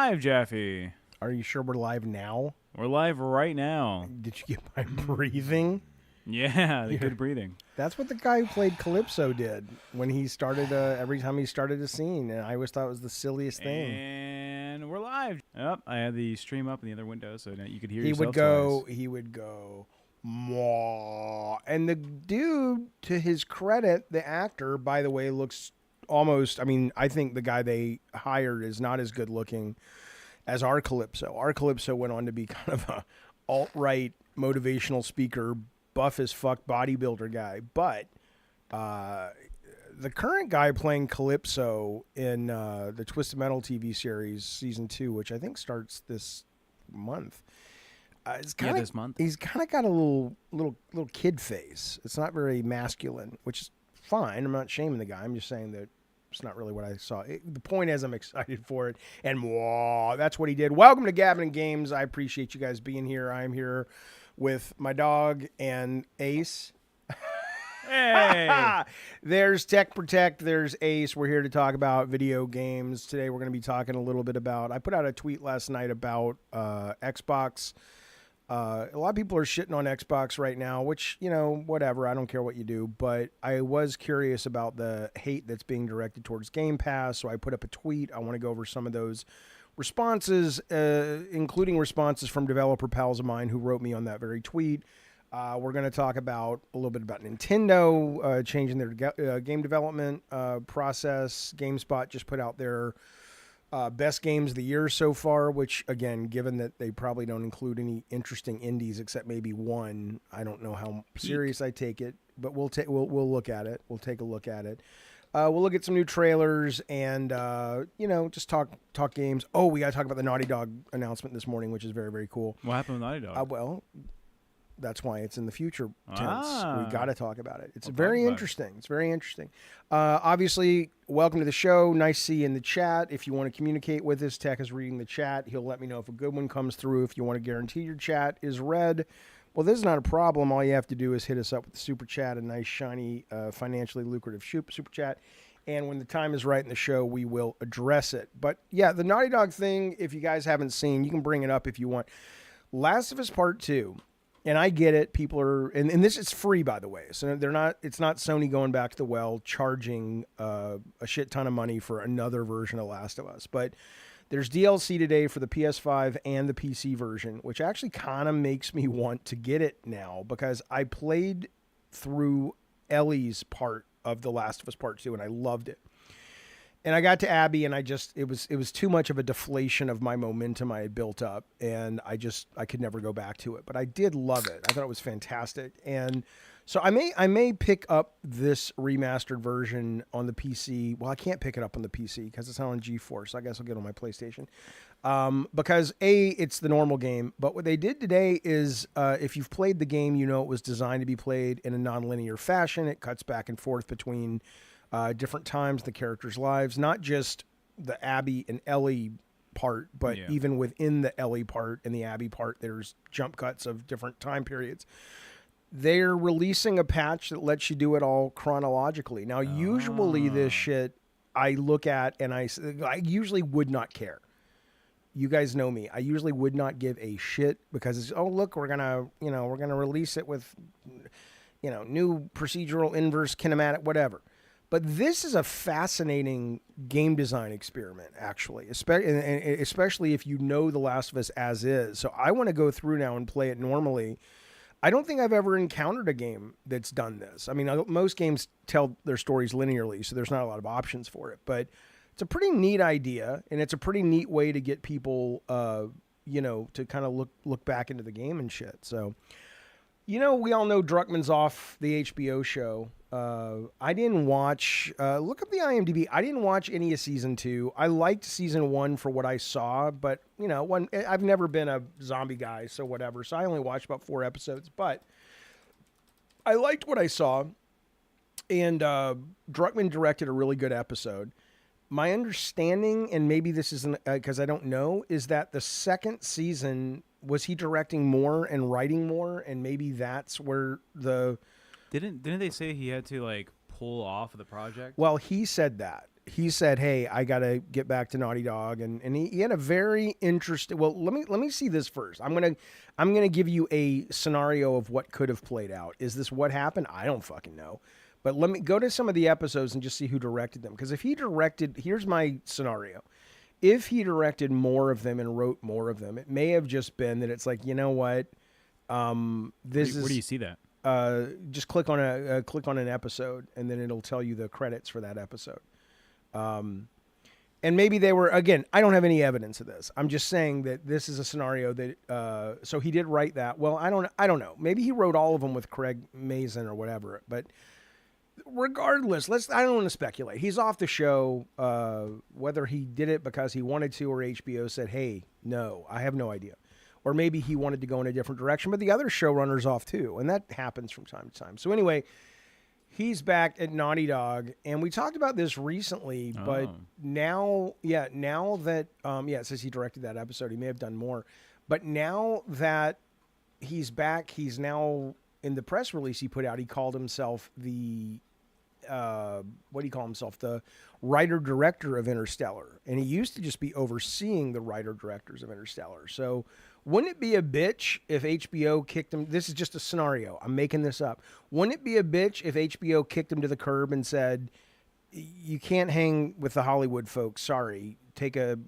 live, Jeffy. Are you sure we're live now? We're live right now. Did you get my breathing? Yeah, the good breathing. That's what the guy who played Calypso did when he started, every time he started a scene. And I always thought it was the silliest thing. And we're live. Yep, I had the stream up in the other window so that you could hear He yourself would go, twice. Mwah. And the dude, to his credit, the actor, by the way, looks almost, I think the guy they hired is not as good looking as our Calypso. Our Calypso went on to be kind of a alt-right motivational speaker, buff as fuck bodybuilder guy. But the current guy playing Calypso in the Twisted Metal TV series season 2, which I think starts this month. This month. He's kind of got a little kid face. It's not very masculine, which is fine. I'm not shaming the guy. I'm just saying that it's not really what I saw. The point is, I'm excited for it. And wow, that's what he did. Welcome to Gavin and Games. I appreciate you guys being here. I'm here with my dog and Ace. Hey! There's Tech Protect. There's Ace. We're here to talk about video games. Today we're going to be talking a little bit about, I put out a tweet last night about Xbox. A lot of people are shitting on Xbox right now, which, whatever. I don't care what you do. But I was curious about the hate that's being directed towards Gamepass, so I put up a tweet. I want to go over some of those responses, including responses from developer pals of mine who wrote me on that very tweet. We're going to talk about a little bit about Nintendo changing their game development process. GameSpot just put out their best games of the year so far, which, again, given that they probably don't include any interesting indies except maybe one, I don't know how serious I take it, but we'll look at it. We'll take a look at it. We'll look at some new trailers and, just talk games. Oh, we got to talk about the Naughty Dog announcement this morning, which is very, very cool. What happened with Naughty Dog? Well, that's why it's in the future tense. We got to talk about it. It's We'll very interesting. It's very interesting. Obviously, welcome to the show. Nice to see you in the chat. If you want to communicate with us, Tech is reading the chat. He'll let me know if a good one comes through. If you want to guarantee your chat is read, well, this is not a problem. All you have to do is hit us up with the super chat, a nice, shiny, financially lucrative super chat. And when the time is right in the show, we will address it. But yeah, the Naughty Dog thing, if you guys haven't seen, you can bring it up if you want. Last of Us Part 2. And I get it. People are, and this is free, by the way. So it's not Sony going back to the well, charging a shit ton of money for another version of Last of Us. But there's DLC today for the PS5 and the PC version, which actually kind of makes me want to get it now because I played through Ellie's part of The Last of Us Part 2 and I loved it. And I got to Abby and it was too much of a deflation of my momentum I had built up and I could never go back to it. But I did love it. I thought it was fantastic. And so I may pick up this remastered version on the PC. Well, I can't pick it up on the PC because it's not on GeForce. So I guess I'll get it on my PlayStation. Because it's the normal game. But what they did today is if you've played the game, it was designed to be played in a nonlinear fashion. It cuts back and forth between different times in the characters' lives, not just the Abby and Ellie part, but even within the Ellie part and the Abby part, there's jump cuts of different time periods. They're releasing a patch that lets you do it all chronologically. Now, usually this shit I look at and I usually would not care. You guys know me. I usually would not give a shit because it's, oh, look, we're going to release it with, new procedural inverse kinematic, whatever. But this is a fascinating game design experiment, actually, especially if you know The Last of Us as is. So I want to go through now and play it normally. I don't think I've ever encountered a game that's done this. I mean, most games tell their stories linearly, so there's not a lot of options for it. But it's a pretty neat idea, and it's a pretty neat way to get people, to kind of look back into the game and shit. So, we all know Druckmann's off the HBO show. I didn't watch, look up the IMDb. I didn't watch any of season 2. I liked season 1 for what I saw, but I've never been a zombie guy, so whatever. So I only watched about 4 episodes, but I liked what I saw. And, Druckmann directed a really good episode. My understanding, and maybe this isn't because I don't know, is that the second season, was he directing more and writing more? And maybe that's where Didn't they say he had to pull off of the project? Well, he said that. he said, "Hey, I got to get back to Naughty Dog," and he had a very interesting. Well, let me see this first. I'm gonna give you a scenario of what could have played out. Is this what happened? I don't fucking know. But let me go to some of the episodes and just see who directed them. Because if he directed, here's my scenario. If he directed more of them and wrote more of them, it may have just been that it's like, you know what, this Where do you see that? Just click on an episode, and then it'll tell you the credits for that episode. And maybe they were, again, I don't have any evidence of this. I'm just saying that this is a scenario that, so he did write that. Well, I don't know. Maybe he wrote all of them with Craig Mazin or whatever, but regardless, I don't want to speculate. He's off the show, whether he did it because he wanted to or HBO said, hey, no, I have no idea. Or maybe he wanted to go in a different direction, but the other showrunner's off too, and that happens from time to time. So anyway, he's back at Naughty Dog, and we talked about this recently, but now that, it says he directed that episode. He may have done more. But now that he's back, he's now, in the press release he put out, he called himself the, what do you call himself? The writer-director of Interstellar. And he used to just be overseeing the writer-directors of Interstellar. So wouldn't it be a bitch if HBO kicked him? This is just a scenario. I'm making this up. Wouldn't it be a bitch if HBO kicked him to the curb and said, you can't hang with the Hollywood folks. Sorry. Take a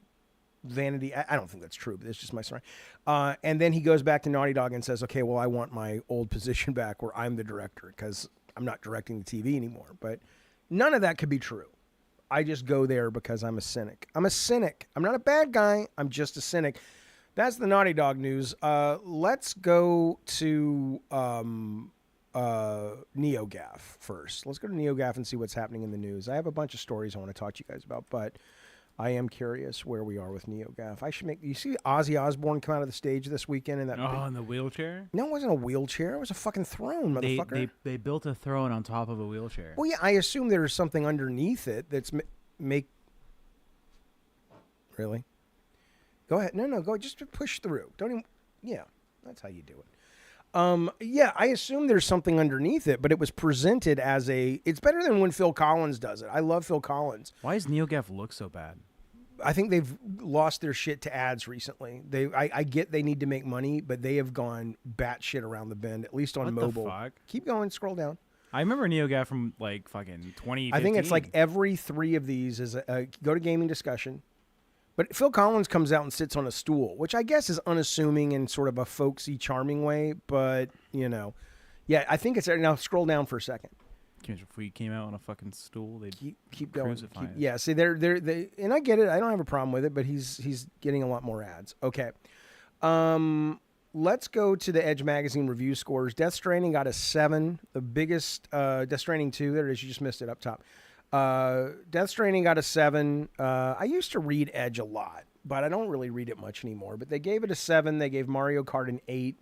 vanity. I don't think that's true, but it's just my story. And then he goes back to Naughty Dog and says, okay, well, I want my old position back where I'm the director because I'm not directing the TV anymore. But none of that could be true. I just go there because I'm a cynic. I'm a cynic. I'm not a bad guy. I'm just a cynic. That's the Naughty Dog news. Let's go to NeoGAF first. Let's go to NeoGAF and see what's happening in the news. I have a bunch of stories I want to talk to you guys about, but I am curious where we are with NeoGAF. I should make. You see, Ozzy Osbourne come out of the stage this weekend in that. In the wheelchair? No, it wasn't a wheelchair. It was a fucking throne, motherfucker. They built a throne on top of a wheelchair. Well, yeah, I assume there's something underneath it that's Really? Go ahead. No, go. Just push through. Don't even. Yeah, that's how you do it. Yeah, I assume there's something underneath it, but it was presented as a. It's better than when Phil Collins does it. I love Phil Collins. Why does NeoGAF look so bad? I think they've lost their shit to ads recently. I get they need to make money, but they have gone batshit around the bend, at least on mobile. The fuck? Keep going. Scroll down. I remember NeoGAF from like fucking 2015. I think it's like every 3 of these is go to gaming discussion. But Phil Collins comes out and sits on a stool, which I guess is unassuming in sort of a folksy, charming way. But, yeah, I think it's there. Now, scroll down for a second. If we came out on a fucking stool, they'd keep going. Crucify us. Yeah, see, they and I get it. I don't have a problem with it, but he's getting a lot more ads. Okay. Let's go to the Edge Magazine review scores. Death Stranding got a 7. The biggest, Death Stranding 2, there it is. You just missed it up top. Death Stranding got a 7. I used to read Edge a lot, but I don't really read it much anymore. But they gave it a 7. They gave Mario Kart an 8.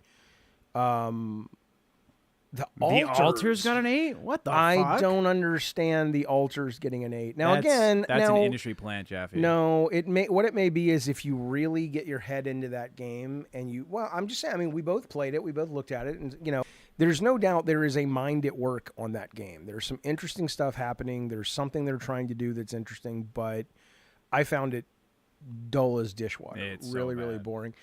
The Alters got an 8? What the fuck? I don't understand the Alters getting an 8. Now that's an industry plant, Jeffy. No, what it may be is if you really get your head into that game and I'm just saying, I mean, we both played it, we both looked at it, and there's no doubt there is a mind at work on that game. There's some interesting stuff happening. There's something they're trying to do that's interesting, but I found it dull as dishwater. It's really, so bad. really boring.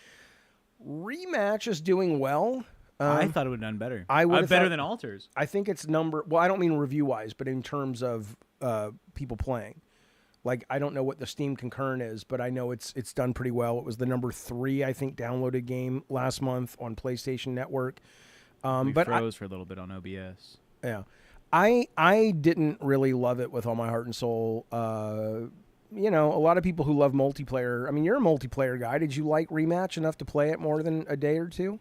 Rematch is doing well. I thought it would have done better. I would have better thought, than Alters. I think it's I don't mean review-wise, but in terms of people playing. Like, I don't know what the Steam concurrent is, but I know it's done pretty well. It was the number 3, I think, downloaded game last month on PlayStation Network. We froze for a little bit on OBS. Yeah. I didn't really love it with all my heart and soul. A lot of people who love multiplayer. I mean, you're a multiplayer guy. Did you like Rematch enough to play it more than a day or 2? We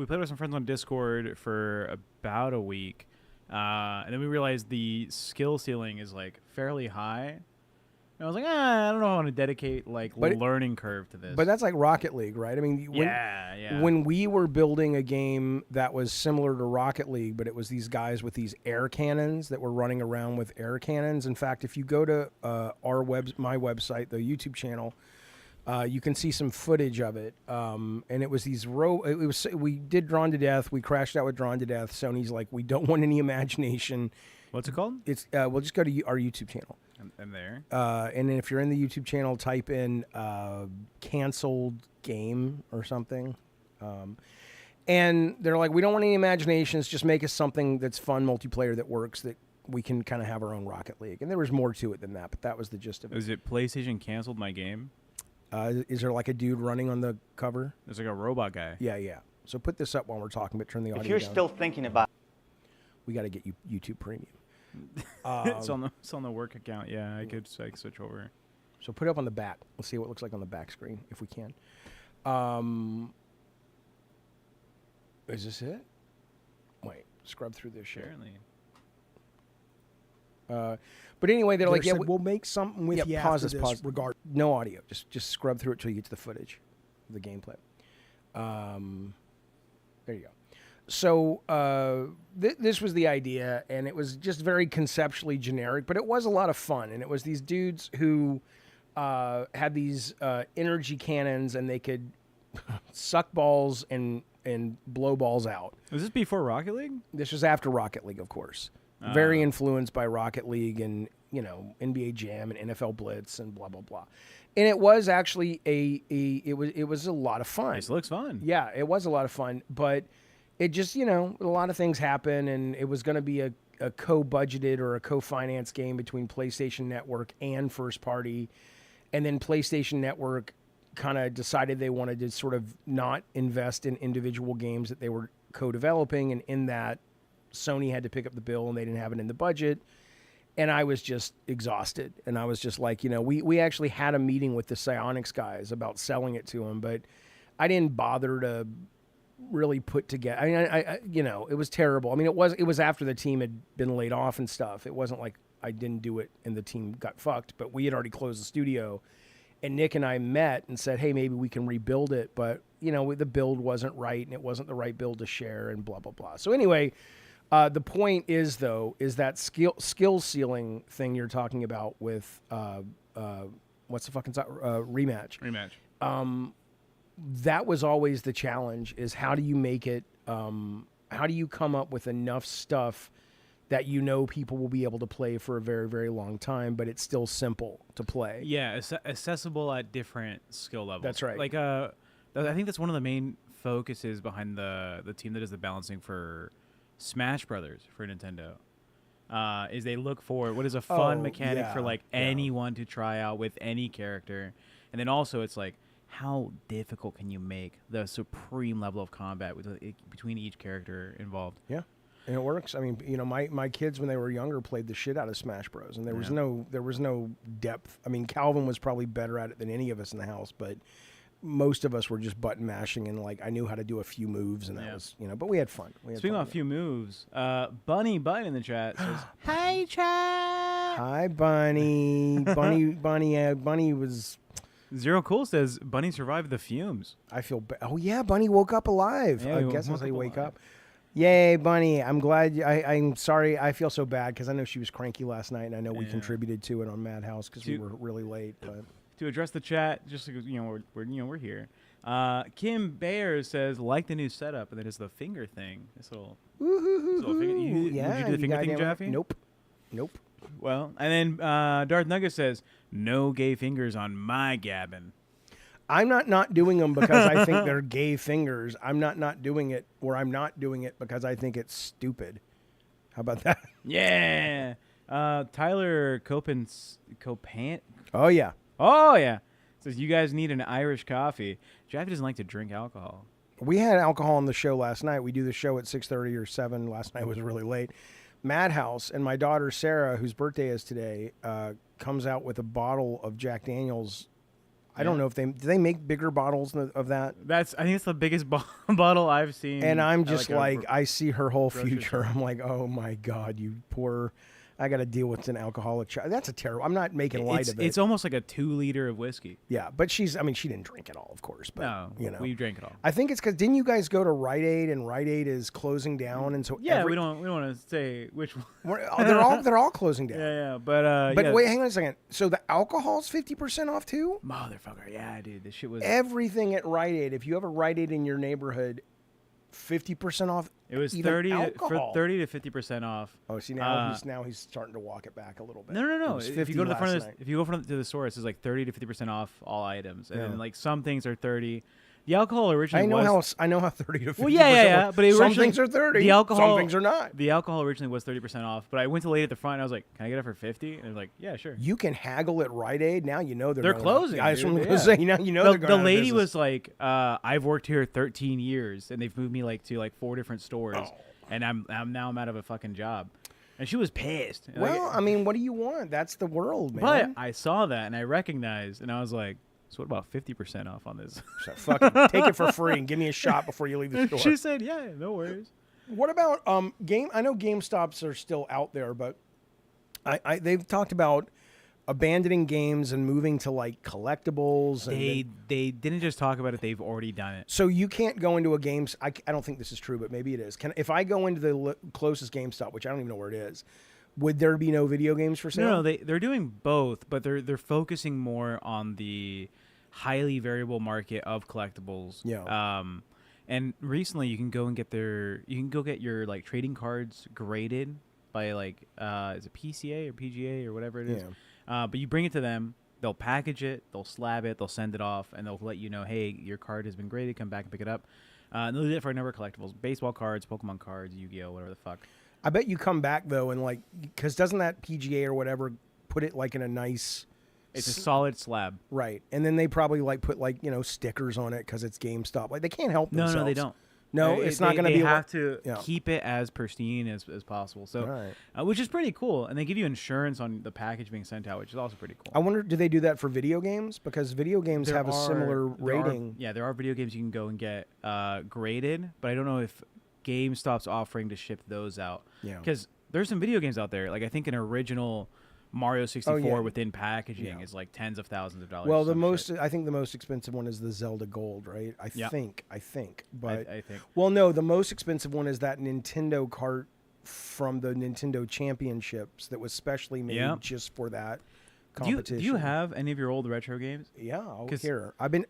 played with some friends on Discord for about a week. And then we realized the skill ceiling is like fairly high. And I was like, I don't know if I want to dedicate learning curve to this. But that's like Rocket League, right? I mean, when we were building a game that was similar to Rocket League, but it was these guys with these air cannons that were running around with air cannons. In fact, if you go to my website, the YouTube channel, you can see some footage of it. And it was we did Drawn to Death. We crashed out with Drawn to Death. Sony's like, we don't want any imagination. What's it called? It's we'll just go to our YouTube channel. And there. And then if you're in the YouTube channel, type in canceled game or something. And they're like, we don't want any imaginations. Just make us something that's fun, multiplayer, that works, that we can kind of have our own Rocket League. And there was more to it than that, but that was the gist of it. Is it PlayStation canceled my game? Is there like a dude running on the cover? There's like a robot guy. Yeah. So put this up while we're talking, but turn the audio down. If you're still thinking about, we got to get you YouTube Premium. It's on the work account. Yeah, I could switch over. So put it up on the back. Let's see what it looks like on the back screen if we can. Is this it? Wait, scrub through this shit. Apparently. But anyway, they're like, yeah, we'll make something with you pause after this, this. regard. No audio. Just scrub through it till you get to the footage, the gameplay. There you go. So this was the idea, and it was just very conceptually generic, but it was a lot of fun. And it was these dudes who had these energy cannons, and they could suck balls and blow balls out. Was this before Rocket League? This was after Rocket League, of course. Very influenced by Rocket League and, NBA Jam and NFL Blitz and blah, blah, blah. And it was actually it was a lot of fun. This looks fun. Yeah, it was a lot of fun, but it just, a lot of things happen, and it was going to be a co-budgeted or a co-financed game between PlayStation Network and First Party. And then PlayStation Network kind of decided they wanted to sort of not invest in individual games that they were co-developing, and in that, Sony had to pick up the bill, and they didn't have it in the budget. And I was just exhausted. And I was just like, we actually had a meeting with the Psyonix guys about selling it to them, but I didn't bother to really put together. I mean, I it was terrible. I mean, it was after the team had been laid off and stuff. It wasn't like I didn't do it and the team got fucked, but we had already closed the studio. And Nick and I met and said, hey, maybe we can rebuild it. But, the build wasn't right, and it wasn't the right build to share, and blah, blah, blah. So anyway, the point is that skill ceiling thing you're talking about with what's the fucking rematch? That was always the challenge: is how do you make it? How do you come up with enough stuff that people will be able to play for a very, very long time, but it's still simple to play? Yeah, accessible at different skill levels. That's right. Like, I think that's one of the main focuses behind the team that does the balancing for Smash Brothers for Nintendo. Is they look for what is a fun mechanic for anyone to try out with any character, and then also it's like, how difficult can you make the supreme level of combat between each character involved? Yeah, and it works. I mean, my kids when they were younger played the shit out of Smash Bros, and there was no depth. I mean, Calvin was probably better at it than any of us in the house, but most of us were just button mashing, and I knew how to do a few moves, and that was but we had fun. Speaking of a few moves, Bunny Button in the chat says, "Hi, chat." Hi, Bunny. Bunny was. Zero Cool says Bunny survived the fumes. I feel oh yeah, Bunny woke up alive. Yeah, I guess that's how you wake up. Yay, Bunny. I'm glad. I'm sorry. I feel so bad because I know she was cranky last night, and I know we contributed to it on Madhouse because we were really late. But to address the chat, just because we're here. Kim Bayer says like the new setup, and then it's the finger thing. This little finger. Did you do the finger thing, Jaffe? Nope. Well, and then Darth Nugget says no gay fingers on my gabbin. I'm not doing them because I think they're gay fingers. I'm not doing it, or I'm not doing it because I think it's stupid. How about that? Yeah. Tyler Copan. Oh yeah. Says you guys need an Irish coffee. Jaffe doesn't like to drink alcohol. We had alcohol on the show last night. We do the show at 6:30 or 7. Last night was really late. Madhouse, and my daughter Sarah, whose birthday is today, comes out with a bottle of Jack Daniels. I don't know if do they make bigger bottles of that? I think it's the biggest bottle I've seen. And I'm just I see her whole future. I'm like, oh my God, you poor. I got to deal with an alcoholic child. That's a terrible. I'm not making light of it. It's almost like a 2 liter of whiskey. Yeah, but she didn't drink it all, of course. But, no, we drank it all. I think it's because didn't you guys go to Rite Aid, and Rite Aid is closing down, and so we don't want to say which one. They're all closing down. Yeah, but wait, hang on a second. So the alcohol's 50% off too? Motherfucker, yeah, dude, this shit was everything at Rite Aid. If you have a Rite Aid in your neighborhood, 50% off. It was even 30 alcohol. for 30 to 50% off. Oh, see now he's starting to walk it back a little bit. No. It was If you 50 go to the front last of night. if you go to the store, it says like 30 to 50% off all items, and Yeah. then like some things are 30. The alcohol originally I know how 30 to 50%. well, yeah. work. But it some originally- things are 30. the alcohol some things are not. The alcohol originally was 30% off, but I went to the lady at the front and I was like, "Can I get it for 50?" And they're like, "Yeah, sure." You can haggle at Rite Aid. Now you know they're They're going closing, Out. Guys dude, from yeah. saying, now you know they're going The out of lady business. was like, "I've worked here 13 years, and they've moved me like to like 4 different stores, Oh. and I'm out of a fucking job." And she was pissed. And, Well, like, I mean, what do you want? That's the world, but man. I saw that and I recognized, and I was like, "So what about 50% off on this?" So fucking take it for free and give me a shot before you leave the store. She said, "Yeah, no worries." What about I know GameStops are still out there, but they've talked about abandoning games and moving to like collectibles. And They didn't just talk about it; they've already done it. so you can't go into a games. I don't think this is true, but maybe it is. If I go into the closest GameStop, which I don't even know where it is, would there be no video games for sale? No, they're doing both, but they're focusing more on the highly variable market of collectibles. Yeah. And recently you can go get your like trading cards graded by like is it PCA or PGA or whatever it is. Yeah. But you bring it to them, they'll package it, they'll slab it, they'll send it off, and they'll let you know, hey, your card has been graded. Come back and pick it up. And they'll do it for a number of collectibles: baseball cards, Pokemon cards, Yu-Gi-Oh, whatever the fuck. I bet you come back though, and like, because doesn't that PGA or whatever put it like in a nice. It's a solid slab. Right, and then they probably like put like stickers on it because it's GameStop. Like they can't help themselves. No, they don't. No, it's not going to be. They have to yeah. keep it as pristine as possible. So, Right. Which is pretty cool, and they give you insurance on the package being sent out, which is also pretty cool. I wonder, do they do that for video games? Because video games have a similar rating. There are video games you can go and get graded, but I don't know if GameStop's offering to ship those out. Yeah. Because there's some video games out there, like I think an original Mario 64 yeah. within packaging Yeah. is like tens of thousands of dollars. Well, I think the most expensive one is the Zelda Gold, right? I think, but I think. Well, no, the most expensive one is that Nintendo cart from the Nintendo Championships that was specially made just for that competition. Do you have any of your old retro games? Yeah, I'll hear. I've been.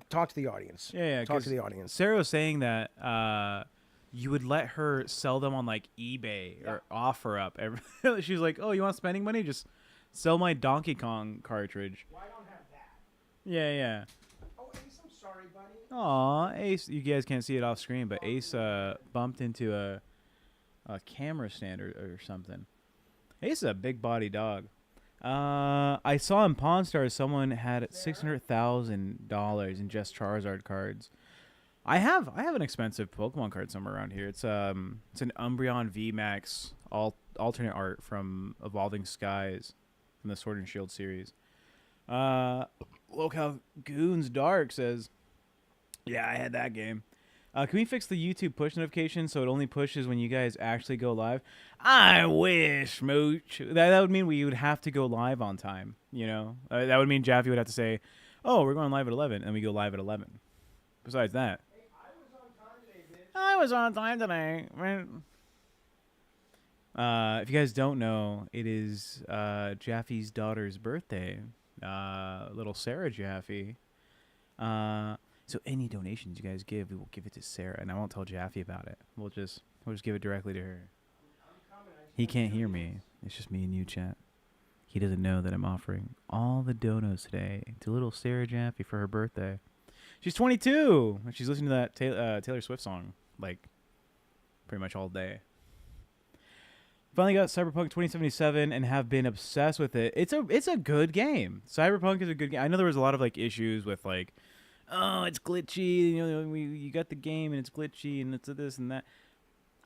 Talk to the audience. Yeah. Talk to the audience. Sarah was saying that you would let her sell them on like eBay or OfferUp. She was like, "Oh, you want spending money? Just sell my Donkey Kong cartridge." Well, I don't have that. Yeah. Oh, Ace, I'm sorry, buddy. Aw, Ace. You guys can't see it off screen, but Ace bumped into a camera stand or something. Ace is a big body dog. I saw in Pawn Stars someone had $600,000 in just Charizard cards. I have an expensive Pokemon card somewhere around here. It's an Umbreon VMAX alternate art from Evolving Skies from the Sword and Shield series. Look how Goons Dark says, "Yeah, I had that game." Can we fix the YouTube push notification so it only pushes when you guys actually go live? I wish, Mooch. That would mean we would have to go live on time. That would mean Jaffe would have to say, "Oh, we're going live at 11," and we go live at 11. Besides that. I was on time today. If you guys don't know, it is Jaffe's daughter's birthday. Little Sarah Jaffe. So any donations you guys give, we will give it to Sarah, and I won't tell Jaffe about it. We'll just give it directly to her. He can't hear me. It's just me and you, chat. He doesn't know that I'm offering all the donos today to little Sarah Jaffe for her birthday. She's 22, and she's listening to that Taylor Swift song like pretty much all day. Finally got Cyberpunk 2077 and have been obsessed with it. It's a good game. Cyberpunk is a good game. I know there was a lot of like issues with like, oh, it's glitchy. You got the game and it's glitchy and it's this and that.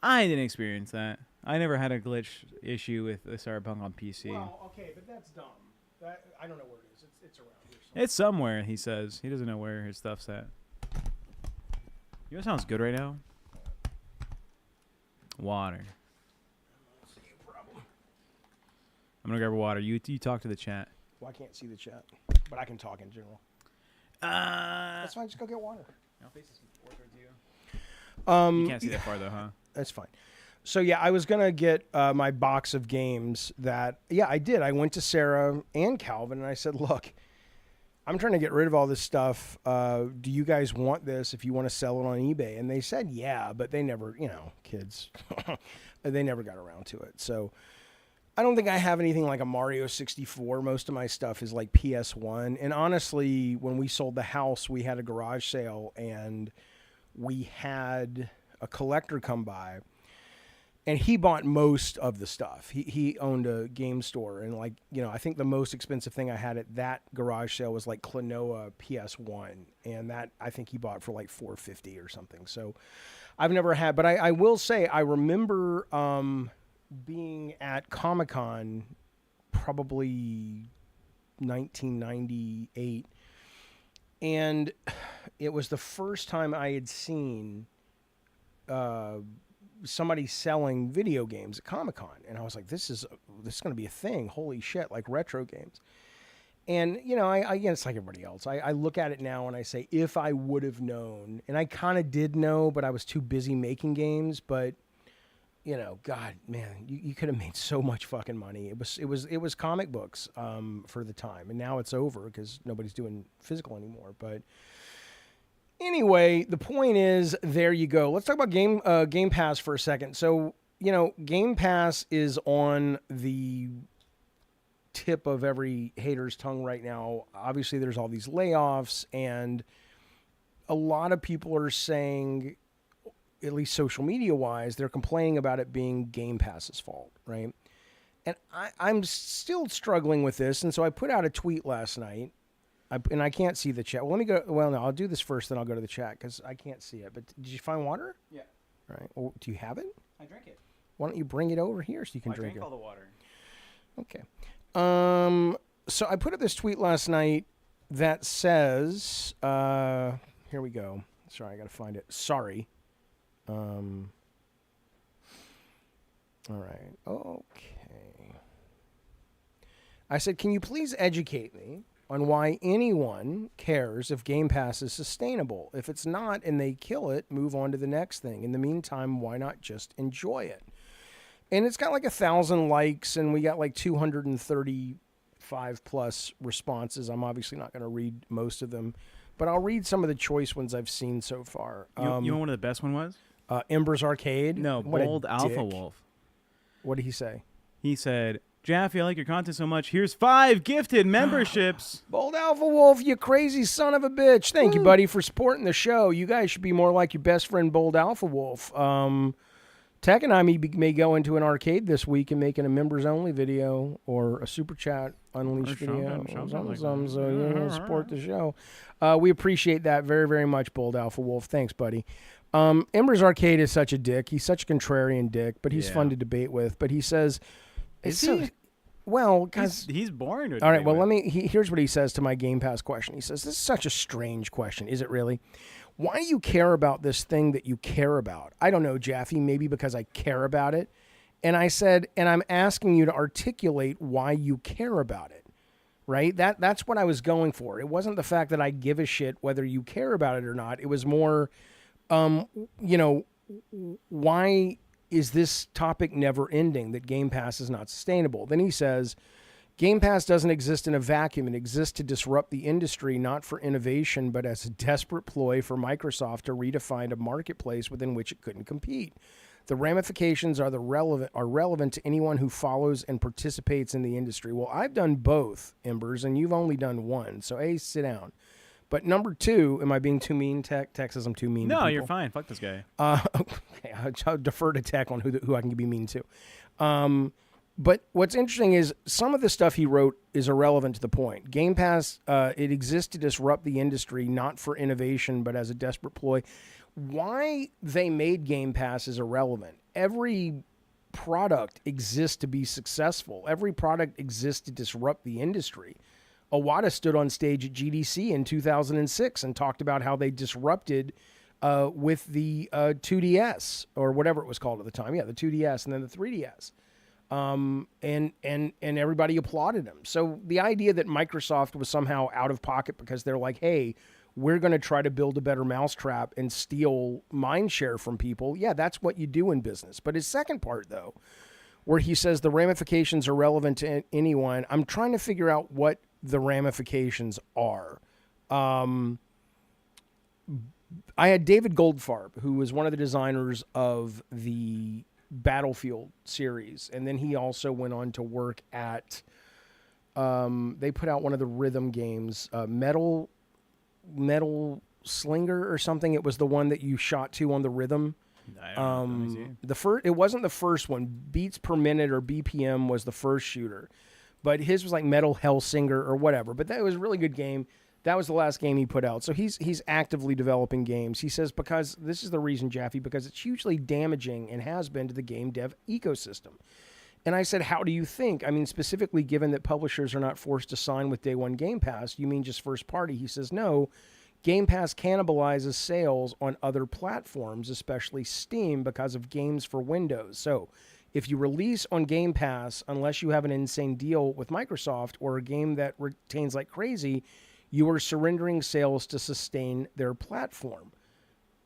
I didn't experience that. I never had a glitch issue with Cyberpunk on PC. Well, okay, but that's dumb. I don't know where it is. It's around here somewhere. It's somewhere, he says. He doesn't know where his stuff's at. You know what sounds good right now? Water. I'm going to grab water. You talk to the chat. Well, I can't see the chat, but I can talk in general. That's fine. Just go get water. You can't see that far, though, huh? That's fine. So, yeah, I was going to get my box of games that, I did. I went to Sarah and Calvin, and I said, look, I'm trying to get rid of all this stuff. Do you guys want this if you want to sell it on eBay? And they said, yeah, but they never, kids, they never got around to it. So I don't think I have anything like a Mario 64. Most of my stuff is like PS1. And honestly, when we sold the house, we had a garage sale and we had a collector come by. And he bought most of the stuff. He owned a game store. And I think the most expensive thing I had at that garage sale was like Klonoa PS1. And that I think he bought for like $450 or something. So I've never had, but I will say I remember being at Comic-Con probably 1998. And it was the first time I had seen somebody selling video games at Comic-Con. And I was like, this is going to be a thing. Holy shit, like retro games. And, I it's like everybody else. I look at it now and I say, if I would have known, and I kind of did know, but I was too busy making games. But, God, man, you could have made so much fucking money. It was comic books for the time. And now it's over because nobody's doing physical anymore. But anyway, the point is, there you go. Let's talk about Game Pass for a second. So, Game Pass is on the tip of every hater's tongue right now. Obviously, there's all these layoffs, and a lot of people are saying, at least social media-wise, they're complaining about it being Game Pass's fault, right? And I'm still struggling with this, and so I put out a tweet last night. And I can't see the chat. Well, let me go. Well, no, I'll do this first, then I'll go to the chat because I can't see it. But did you find water? Yeah. All right. Well, do you have it? I drank it. Why don't you bring it over here so you can drink it? I drank all the water. Okay. So I put up this tweet last night that says, here we go. Sorry, I got to find it. Sorry. All right. Okay. I said, can you please educate me on why anyone cares if Game Pass is sustainable? If it's not and they kill it, move on to the next thing. In the meantime, why not just enjoy it? And it's got like 1,000 likes, and we got like 235 plus responses. I'm obviously not going to read most of them, but I'll read some of the choice ones I've seen so far. You know what one of the best one was? Ember's Arcade. No, Bold Alpha Wolf. What did he say? He said, Jaffe, I like your content so much. Here's 5 gifted memberships. Bold Alpha Wolf, you crazy son of a bitch. Thank you, buddy, for supporting the show. You guys should be more like your best friend, Bold Alpha Wolf. Tech and I may go into an arcade this week and making a members-only video or a Super Chat Unleashed video. So, support the show. We appreciate that very, very much, Bold Alpha Wolf. Thanks, buddy. Ember's Arcade is such a dick. He's such a contrarian dick, but he's fun to debate with. But he says... Well, because he's boring. All right. Well, here's what he says to my Game Pass question. He says, "This is such a strange question. Is it really? Why do you care about this thing that you care about?" I don't know, Jaffe. Maybe because I care about it. And I said, and I'm asking you to articulate why you care about it. Right? That's what I was going for. It wasn't the fact that I give a shit whether you care about it or not. It was more, why is this topic never ending, that Game Pass is not sustainable? Then he says, Game Pass doesn't exist in a vacuum. It exists to disrupt the industry, not for innovation, but as a desperate ploy for Microsoft to redefine a marketplace within which it couldn't compete. The ramifications are relevant to anyone who follows and participates in the industry. Well, I've done both, Embers, and you've only done one. So, A, sit down. But number 2, am I being too mean, Tech? Tech says I'm too mean to people. No, you're fine. Fuck this guy. Okay, I'll defer to Tech on who I can be mean to. But what's interesting is some of the stuff he wrote is irrelevant to the point. Game Pass, it exists to disrupt the industry, not for innovation, but as a desperate ploy. Why they made Game Pass is irrelevant. Every product exists to be successful. Every product exists to disrupt the industry. Iwata stood on stage at GDC in 2006 and talked about how they disrupted with the 2DS or whatever it was called at the time. Yeah, the 2DS and then the 3DS. And everybody applauded him. So the idea that Microsoft was somehow out of pocket because they're like, hey, we're going to try to build a better mousetrap and steal mind share from people. Yeah, that's what you do in business. But his second part, though, where he says the ramifications are relevant to anyone, I'm trying to figure out what the ramifications are. I had David Goldfarb, who was one of the designers of the Battlefield series, and then he also went on to work at. They put out one of the rhythm games, Metal Slinger or something. It was the one that you shot to on the rhythm. I don't know. It wasn't the first one. Beats per minute or BPM was the first shooter, but his was like Metal Hellsinger or whatever. But that was a really good game. That was the last game he put out. So he's actively developing games. He says, because this is the reason, Jaffe, because it's hugely damaging and has been to the game dev ecosystem. And I said, how do you think? I mean, specifically given that publishers are not forced to sign with Day One Game Pass, you mean just first party? He says, no. Game Pass cannibalizes sales on other platforms, especially Steam, because of games for Windows. So if you release on Game Pass, unless you have an insane deal with Microsoft or a game that retains like crazy, you are surrendering sales to sustain their platform.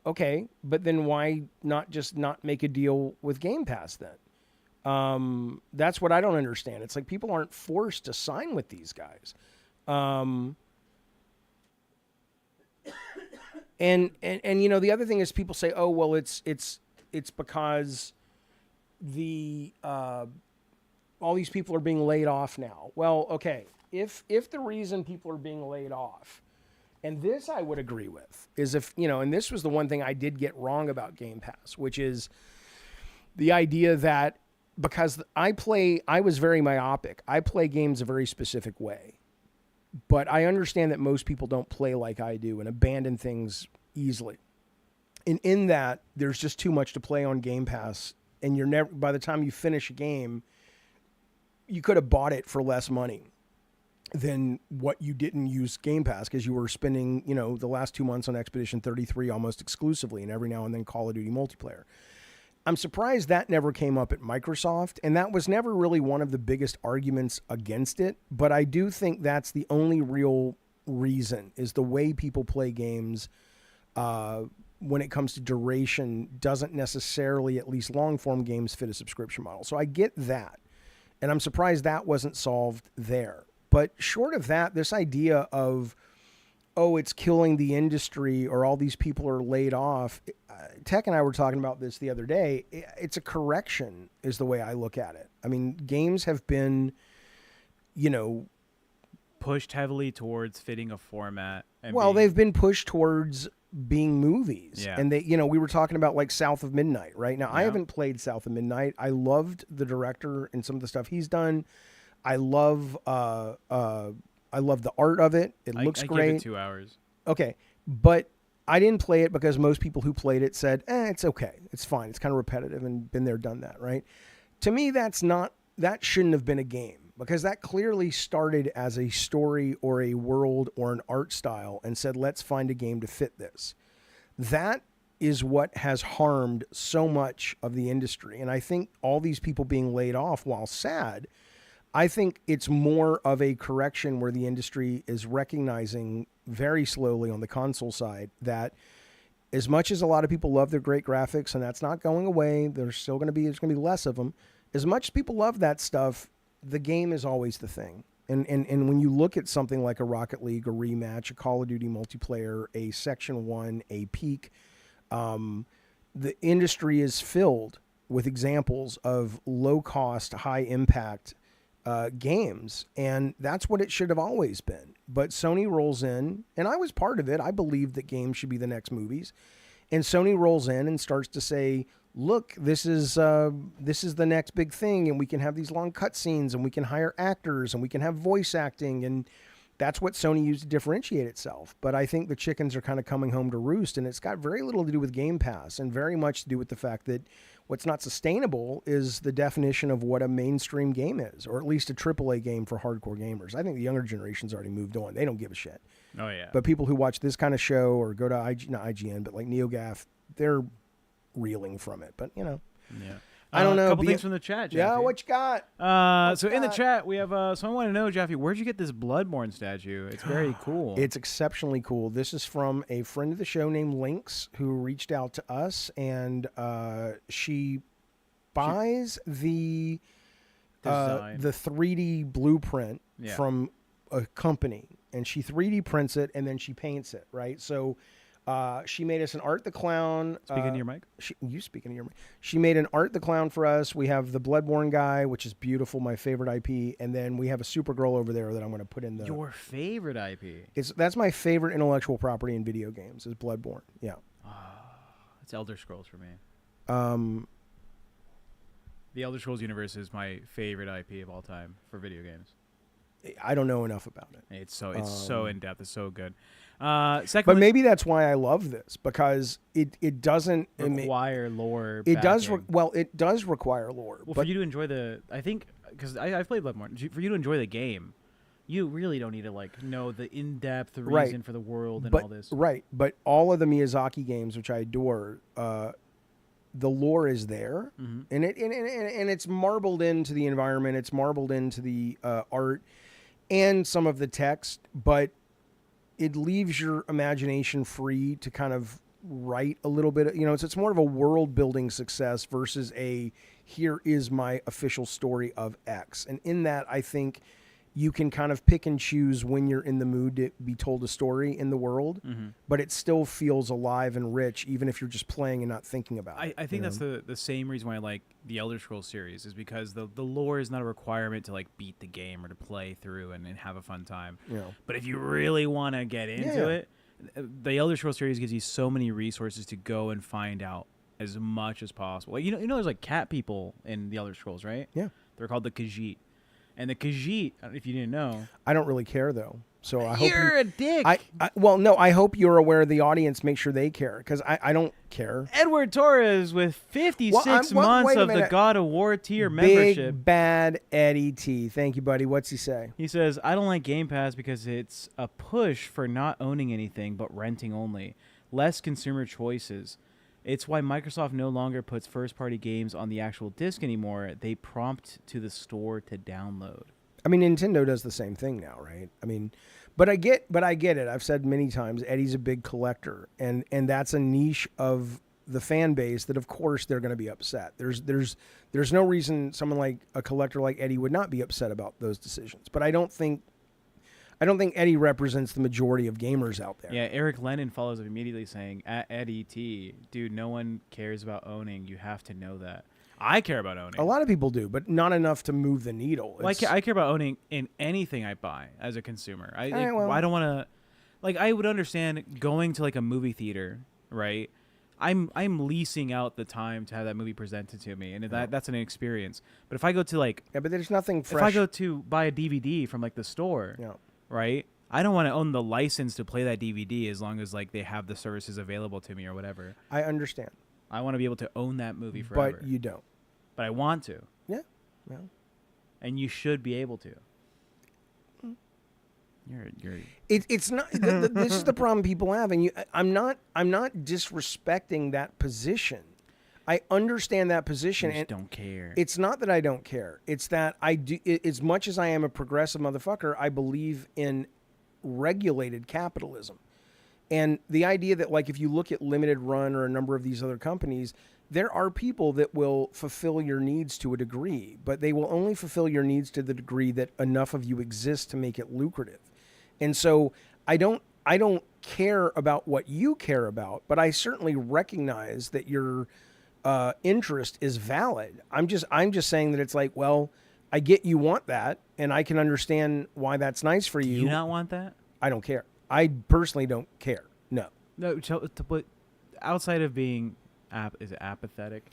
Okay, but then why not just not make a deal with Game Pass then? That's what I don't understand. It's like people aren't forced to sign with these guys. And you know, the other thing is people say, oh, well, it's because the all these people are being laid off now. Well, okay, if the reason people are being laid off, and this I would agree with, is if, you know, and this was the one thing I did get wrong about Game Pass, which is the idea that because I was very myopic. I play games a very specific way. But I understand that most people don't play like I do and abandon things easily. And in that, there's just too much to play on Game Pass. And you're never, by the time you finish a game, you could have bought it for less money than what you didn't use Game Pass because you were spending, you know, the last 2 months on Expedition 33 almost exclusively and every now and then Call of Duty multiplayer. I'm surprised that never came up at Microsoft, and that was never really one of the biggest arguments against it, but I do think that's the only real reason, is the way people play games when it comes to duration doesn't necessarily, at least long-form games, fit a subscription model. So I get that, and I'm surprised that wasn't solved there. But short of that, this idea of, oh, it's killing the industry or all these people are laid off. Tech and I were talking about this the other day. It's a correction is the way I look at it. I mean, games have been, you know, pushed heavily towards fitting a format. And they've been pushed towards being movies. Yeah. And they, you know, we were talking about like South of Midnight, right? Now, Yeah. I haven't played South of Midnight. I loved the director and some of the stuff he's done. I love the art of it. It looks great. Give it 2 hours. Okay, but I didn't play it because most people who played it said, it's okay. It's fine. It's kind of repetitive and been there, done that, right? To me, that shouldn't have been a game because that clearly started as a story or a world or an art style and said, let's find a game to fit this. That is what has harmed so much of the industry. And I think all these people being laid off, while sad, I think it's more of a correction where the industry is recognizing very slowly on the console side that as much as a lot of people love their great graphics, and that's not going away, there's going to be less of them. As much as people love that stuff, the game is always the thing. And when you look at something like a Rocket League, a rematch, a Call of Duty multiplayer, a Section 1, a Peak, the industry is filled with examples of low-cost, high-impact games, and that's what it should have always been. But Sony rolls in, and I was part of it. I believed that games should be the next movies, and Sony rolls in and starts to say, "Look, this is the next big thing, and we can have these long cutscenes, and we can hire actors, and we can have voice acting, and that's what Sony used to differentiate itself." But I think the chickens are kind of coming home to roost, and it's got very little to do with Game Pass, and very much to do with the fact that what's not sustainable is the definition of what a mainstream game is, or at least a AAA game for hardcore gamers. I think the younger generation's already moved on. They don't give a shit. Oh, yeah. But people who watch this kind of show or go to not IGN, but like NeoGAF, they're reeling from it. But, you know. Yeah. I don't know. A couple things from the chat, Jaffe. Yeah, what you got? So in the chat, we have someone want to know, Jaffe, where'd you get this Bloodborne statue? It's very cool. It's exceptionally cool. This is from a friend of the show named Lynx who reached out to us, and she buys the 3D blueprint from a company, and she 3D prints it, and then she paints it, right? So she made us an Art the Clown. Speaking to your mic. You speaking to your mic. She made an Art the Clown for us. We have the Bloodborne guy, which is beautiful, my favorite IP, and then we have a Supergirl over there that I'm going to put in the. Your favorite IP? That's my favorite intellectual property in video games is Bloodborne. Yeah. It's Elder Scrolls for me. The Elder Scrolls universe is my favorite IP of all time for video games. I don't know enough about it. It's so in depth. It's so good. Secondly, but maybe that's why I love this, because it doesn't require lore. It does. It does require lore. Well, for you to enjoy I think because I've played Bloodborne. For you to enjoy the game, you really don't need to know the in-depth reason for the world and all this. Right, but all of the Miyazaki games, which I adore, the lore is there, and it's marbled into the environment. It's marbled into the art and some of the text, but it leaves your imagination free to kind of write a little bit. It's more of a world building success versus here is my official story of X. And in that, I think you can kind of pick and choose when you're in the mood to be told a story in the world, but it still feels alive and rich, even if you're just playing and not thinking about it. I think that's the same reason why I like the Elder Scrolls series, is because the lore is not a requirement to beat the game or to play through and have a fun time. Yeah. But if you really want to get into it, the Elder Scrolls series gives you so many resources to go and find out as much as possible. There's cat people in the Elder Scrolls, right? Yeah. They're called the Khajiit. And the Khajiit, if you didn't know. I don't really care, though. So I hope you're a dick. I hope you're aware of the audience. Make sure they care, because I don't care. Edward Torres with 56 months of the God of War tier membership. Big bad Eddie T. Thank you, buddy. What's he say? He says, I don't like Game Pass because it's a push for not owning anything but renting only. Less consumer choices. It's why Microsoft no longer puts first-party games on the actual disc anymore. They prompt to the store to download. I mean, Nintendo does the same thing now, right? I mean, but I get it. I've said many times, Eddie's a big collector, and that's a niche of the fan base that, of course, they're going to be upset. There's no reason someone like a collector like Eddie would not be upset about those decisions. But I don't think Eddie represents the majority of gamers out there. Yeah, Eric Lennon follows up immediately saying, at Eddie T, dude, no one cares about owning. You have to know that. I care about owning. A lot of people do, but not enough to move the needle. Well, I care about owning in anything I buy as a consumer. I don't want to... I would understand going to a movie theater, right? I'm leasing out the time to have that movie presented to me, and that's an experience. But if I go to but there's nothing fresh. If I go to buy a DVD from the store... Yeah. Right? I don't want to own the license to play that DVD as long as they have the services available to me or whatever. I understand. I want to be able to own that movie forever. But you don't. But I want to. Yeah. Yeah. And you should be able to. You're It's not this is the problem people have, and I'm not disrespecting that position. I understand that position, and don't care. It's not that I don't care. It's that I do. As much as I am a progressive motherfucker, I believe in regulated capitalism, and the idea that if you look at Limited Run or a number of these other companies, there are people that will fulfill your needs to a degree, but they will only fulfill your needs to the degree that enough of you exist to make it lucrative. And so I don't care about what you care about, but I certainly recognize that your interest is valid. I'm just saying that it's I get you want that, and I can understand why that's nice for you. Do you not want that? I don't care. I personally don't care. No. No, but outside of being is it apathetic?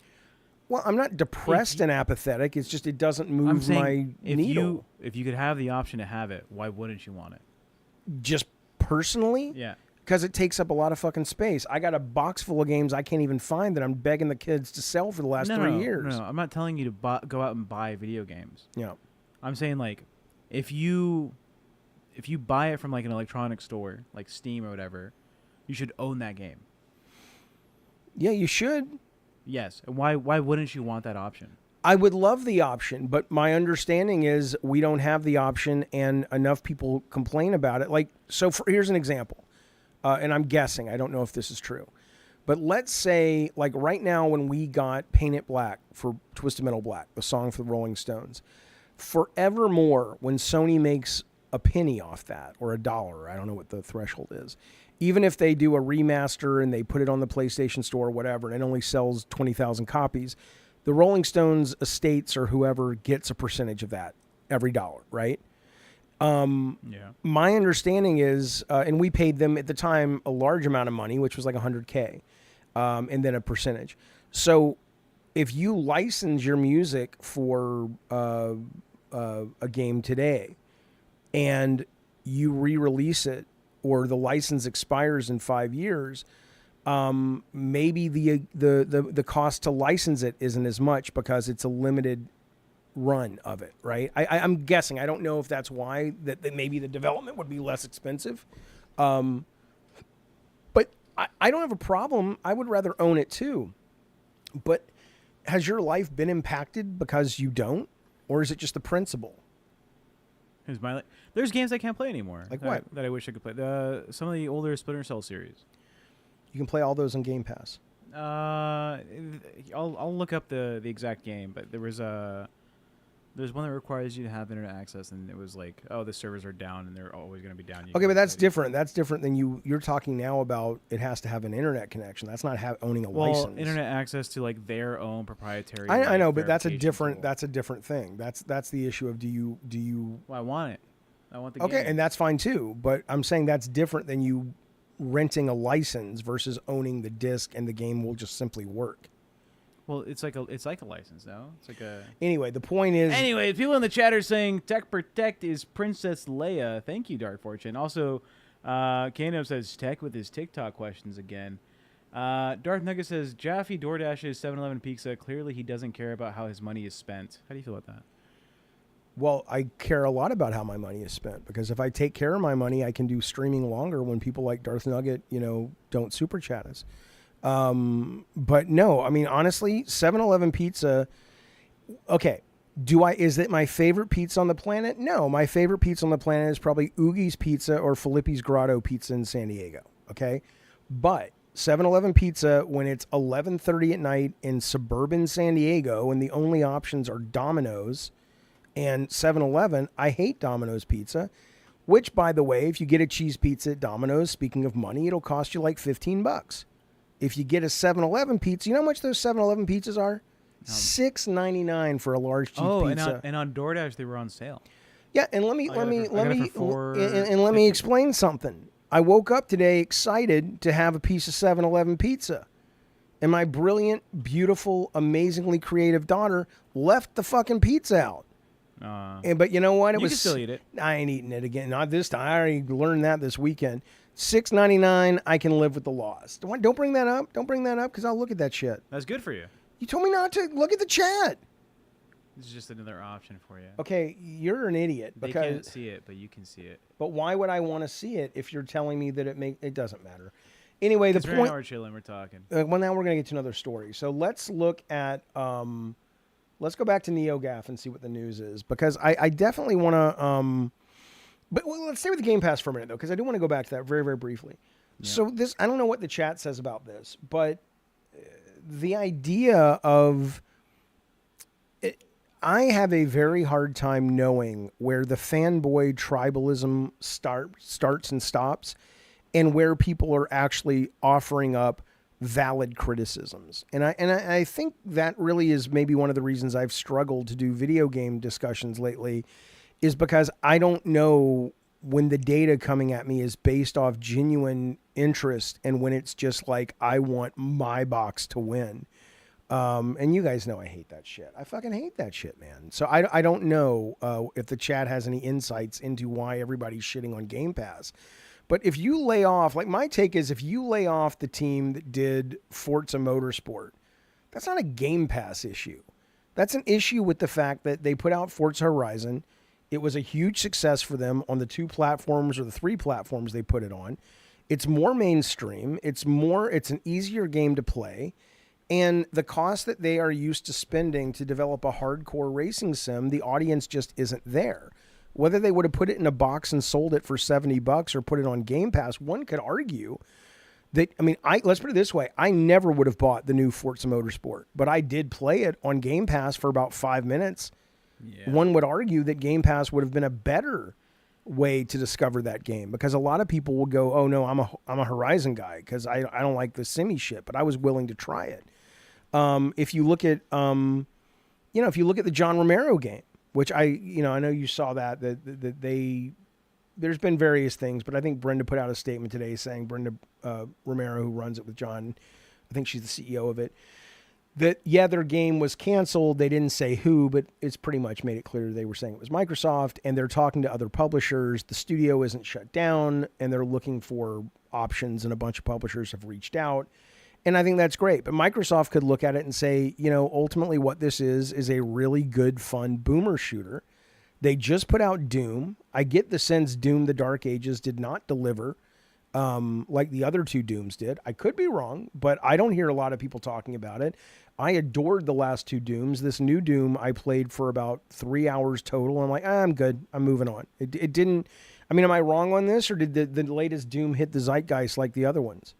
Well, I'm not depressed and apathetic. It's just it doesn't move my needle. If you could have the option to have it, why wouldn't you want it? Just personally? Yeah. Because it takes up a lot of fucking space. I got a box full of games I can't even find that I'm begging the kids to sell for the last 3 years. No, I'm not telling you to go out and buy video games. Yeah. I'm saying if you buy it from an electronics store like Steam or whatever, you should own that game. Yeah, you should. Yes. And why wouldn't you want that option? I would love the option, but my understanding is we don't have the option, and enough people complain about it. Here's an example. And I'm guessing, I don't know if this is true, but let's say right now when we got Paint It Black for Twisted Metal Black, the song for the Rolling Stones, forevermore when Sony makes a penny off that or $1. I don't know what the threshold is. Even if they do a remaster and they put it on the PlayStation Store or whatever, and it only sells 20,000 copies, the Rolling Stones estates or whoever gets a percentage of that every dollar, right? My understanding is, and we paid them at the time a large amount of money, which was like $100K, and then a percentage. So if you license your music for a game today and you re-release it, or the license expires in 5 years, maybe the cost to license it isn't as much because it's a limited run of it, right? I'm guessing. I don't know if that's why that maybe the development would be less expensive. But I don't have a problem. I would rather own it too. But has your life been impacted because you don't? Or is it just the principle? There's games I can't play anymore. Like what? That I wish I could play. Some of the older Splinter Cell series. You can play all those on Game Pass. I'll look up the exact game, but there's one that requires you to have internet access, and it was like, oh, the servers are down, and they're always going to be down. Okay, but that's different. That's different than you're talking now about. It has to have an internet connection. That's not owning a license. Internet access to like their own proprietary. I know, but that's a different thing. That's the issue of do you? Well, I want it. I want the game. Okay, game. and that's fine too. But I'm saying that's different than you renting a license versus owning the disc, and the game will just simply work. Well, it's like a license, no? It's like a. Anyway, the point is. Anyway, people in the chat are saying Tech Protect is Princess Leia. Thank you, Dark Fortune. Also, Kano says Tech with his TikTok questions again. Darth Nugget says Jaffe DoorDashes 7-Eleven pizza. Clearly, he doesn't care about how his money is spent. How do you feel about that? Well, I care a lot about how my money is spent, because if I take care of my money, I can do streaming longer when people like Darth Nugget, don't super chat us. But no, I mean, honestly, 7-Eleven pizza. Okay. Is it my favorite pizza on the planet? No, my favorite pizza on the planet is probably Oogie's Pizza or Filippi's Grotto Pizza in San Diego. Okay. But 7-Eleven pizza, when it's 11:30 at night in suburban San Diego and the only options are Domino's and 7-Eleven, I hate Domino's pizza, which, by the way, if you get a cheese pizza at Domino's, speaking of money, it'll cost you like $15. If you get a 7-Eleven pizza, you know how much those 7-Eleven pizzas are? $6.99 for a large cheese pizza. And on DoorDash they were on sale. Yeah, and let me explain something. I woke up today excited to have a piece of 7-Eleven pizza, and my brilliant, beautiful, amazingly creative daughter left the fucking pizza out. But you know what? You can still eat it. I ain't eating it again. Not this time. I already learned that this weekend. $6.99. I can live with the loss. Don't bring that up. Don't bring that up, because I'll look at that shit. That's good for you. You told me not to look at the chat. This is just another option for you. Okay, you're an idiot. They can't see it, but you can see it. But why would I want to see it if you're telling me that it doesn't matter? Anyway, the point. Right now we're chilling. We're talking. Well, now we're gonna get to another story. So let's look at. Let's go back to NeoGAF and see what the news is, because I definitely want to. But let's stay with the Game Pass for a minute, though, because I do want to go back to that very, very briefly. Yeah. So I don't know what the chat says about this, but the idea of I have a very hard time knowing where the fanboy tribalism starts and stops, and where people are actually offering up valid criticisms. And I think that really is maybe one of the reasons I've struggled to do video game discussions lately, is because I don't know when the data coming at me is based off genuine interest and when it's just like, I want my box to win. And you guys know I hate that shit. I fucking hate that shit, man. So I don't know if the chat has any insights into why everybody's shitting on Game Pass. But if you lay off, like, my take is, if you lay off the team that did Forza Motorsport, that's not a Game Pass issue. That's an issue with the fact that they put out Forza Horizon. It was a huge success for them on the 2 platforms or the 3 platforms they put it on. It's more mainstream. It's an easier game to play. And the cost that they are used to spending to develop a hardcore racing sim, the audience just isn't there. Whether they would have put it in a box and sold it for $70 or put it on Game Pass, one could argue that, let's put it this way. I never would have bought the new Forza Motorsport, but I did play it on Game Pass for about 5 minutes. Yeah. One would argue that Game Pass would have been a better way to discover that game, because a lot of people will go, oh no, I'm a Horizon guy because I don't like the simi shit, but I was willing to try it. If you look at if you look at the John Romero game, which I know you saw that there's been various things, but I think Brenda put out a statement today saying, Brenda Romero, who runs it with John, I think she's the CEO of it, that, yeah, their game was canceled. They didn't say who, but it's pretty much made it clear they were saying it was Microsoft, and they're talking to other publishers. The studio isn't shut down, and they're looking for options, and a bunch of publishers have reached out. And I think that's great. But Microsoft could look at it and say, ultimately what this is a really good, fun boomer shooter. They just put out Doom. I get the sense Doom The Dark Ages did not deliver like the other two Dooms did. I could be wrong, but I don't hear a lot of people talking about it. I adored the last two Dooms. This new Doom I played for about 3 hours total. I'm like, I'm good. I'm moving on. It didn't... I mean, am I wrong on this, or did the latest Doom hit the zeitgeist like the other ones?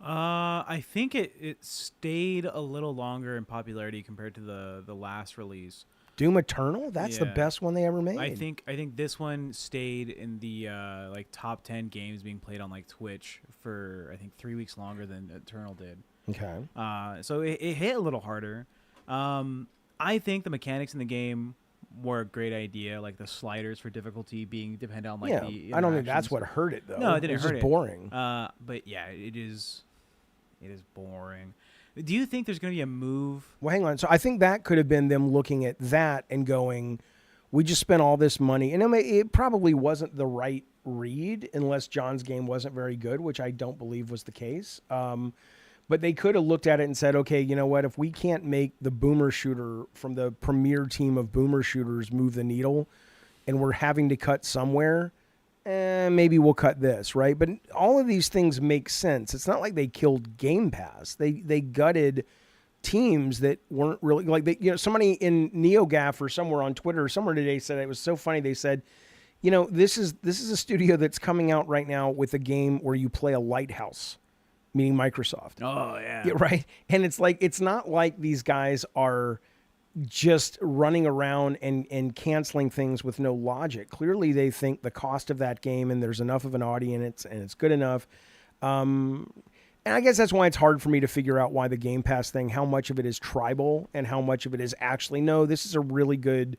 I think it stayed a little longer in popularity compared to the last release. Doom Eternal? That's the best one they ever made. I think this one stayed in the like top 10 games being played on like Twitch for I think 3 weeks longer than Eternal did. Okay. So it hit a little harder. I think the mechanics in the game were a great idea, like the sliders for difficulty being dependent on like the I don't think that's what hurt it though. No, it didn't hurt it. It was just boring. But yeah, it is boring. Do you think there's going to be a move? Well, hang on. So I think that could have been them looking at that and going, we just spent all this money. And it probably wasn't the right read unless John's game wasn't very good, which I don't believe was the case. But they could have looked at it and said, okay, you know what? If we can't make the boomer shooter from the premier team of boomer shooters move the needle and we're having to cut somewhere, maybe we'll cut this, right? But all of these things make sense. It's not like they killed Game Pass. They gutted teams that weren't really like somebody in NeoGaf or somewhere on Twitter somewhere today said it was so funny. They said, this is a studio that's coming out right now with a game where you play a lighthouse, meaning Microsoft. Oh yeah, right. And it's not like these guys are just running around and canceling things with no logic. Clearly they think the cost of that game and there's enough of an audience and it's good enough. And I guess that's why it's hard for me to figure out why the Game Pass thing, how much of it is tribal and how much of it is actually, no, this is a really good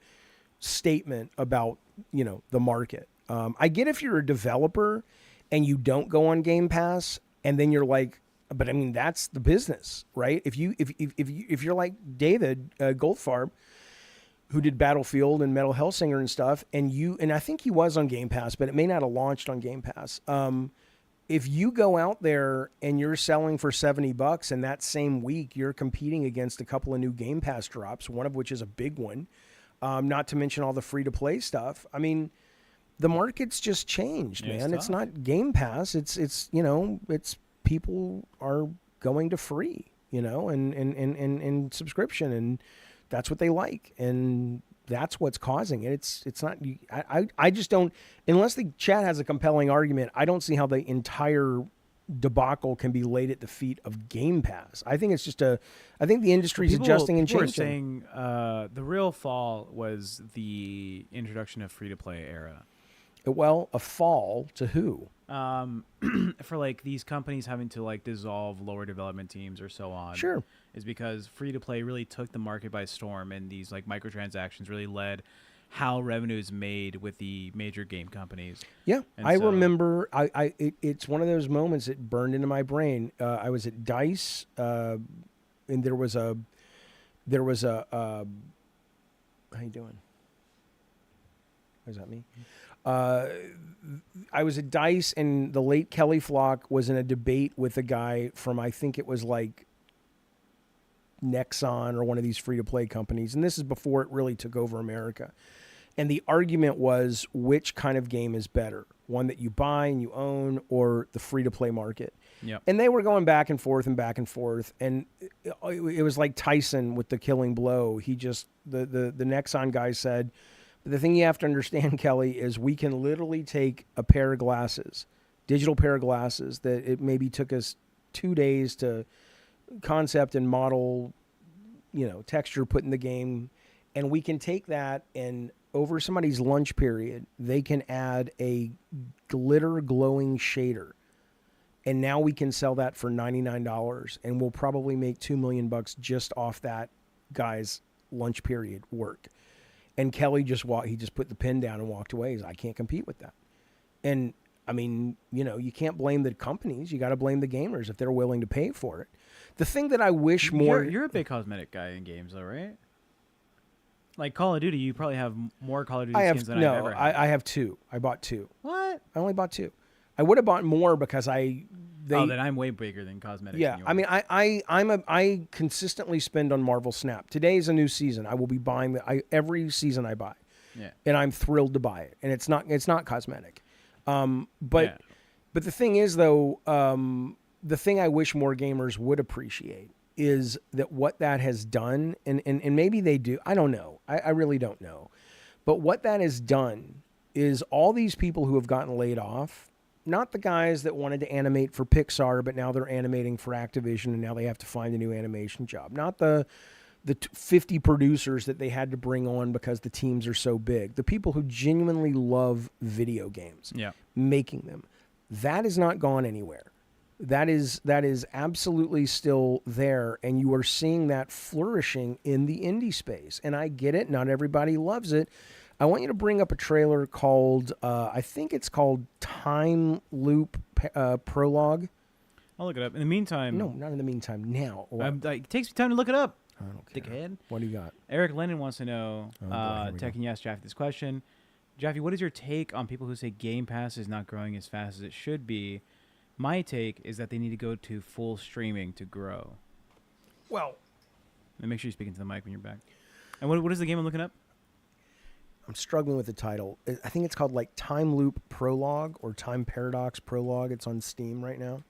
statement about, the market. I get if you're a developer and you don't go on Game Pass and then you're like, but I mean, that's the business, right? If you're like David Goldfarb, who did Battlefield and Metal Hellsinger and stuff, and I think he was on Game Pass, but it may not have launched on Game Pass. If you go out there and you're selling for $70 and that same week you're competing against a couple of new Game Pass drops, one of which is a big one, not to mention all the free-to-play stuff. I mean, the market's just changed, man. It's not Game Pass. It's people are going to free, and subscription, and that's what they like, and that's what's causing it. It's not. I just don't. Unless the chat has a compelling argument, I don't see how the entire debacle can be laid at the feet of Game Pass. I think it's just I think the industry's adjusting and changing. People are saying the real fall was the introduction of free-to-play era. Well, a fall to who? For like these companies having to like dissolve lower development teams or so on. Sure. Is because free to play really took the market by storm, and these like microtransactions really led how revenue is made with the major game companies. Yeah. And I remember it's one of those moments that burned into my brain. I was at DICE and there was a how you doing? Is that me? I was at DICE, and the late Kelly Flock was in a debate with a guy from, I think it was like Nexon or one of these free-to-play companies. And this is before it really took over America. And the argument was, which kind of game is better? One that you buy and you own, or the free-to-play market? Yep. And they were going back and forth and back and forth. And it was like Tyson with the killing blow. He just, the Nexon guy said, the thing you have to understand, Kelly, is we can literally take a pair of glasses, digital pair of glasses, that it maybe took us 2 days to concept and model, texture, put in the game, And we can take that and over somebody's lunch period, they can add a glitter glowing shader. And now we can sell that for $99 and we'll probably make $2 million just off that guy's lunch period work. And Kelly just put the pen down and walked away. He's, I can't compete with that. And I mean, you can't blame the companies. You got to blame the gamers if they're willing to pay for it. The thing that I wish more... You're a big cosmetic guy in games, though, right? Like Call of Duty, you probably have more Call of Duty skins than I've ever had. I have 2. I bought 2. What? I only bought 2. I would have bought more because then I'm way bigger than cosmetics. Yeah, I mean, I consistently spend on Marvel Snap. Today's a new season. I will be buying every season I buy. Yeah. And I'm thrilled to buy it. And it's not cosmetic. But the thing is though, the thing I wish more gamers would appreciate is that what that has done, and maybe they do, I don't know. I really don't know. But what that has done is all these people who have gotten laid off, not the guys that wanted to animate for Pixar, but now they're animating for Activision and now they have to find a new animation job. Not the 50 producers that they had to bring on because the teams are so big. The people who genuinely love video games, making them. That has not gone anywhere. That is absolutely still there, and you are seeing that flourishing in the indie space. And I get it. Not everybody loves it. I want you to bring up a trailer called, I think it's called Time Loop Prologue. I'll look it up. In the meantime... No, not in the meantime. Now. It takes me time to look it up. I don't care. Dickhead. What do you got? Eric Lennon wants to know, Tech and yes, Jaffe, this question. Jaffe, what is your take on people who say Game Pass is not growing as fast as it should be? My take is that they need to go to full streaming to grow. Well... And make sure you speak into the mic when you're back. And what is the game I'm looking up? I'm struggling with the title. I think it's called like Time Loop Prologue or Time Paradox Prologue. It's on Steam right now.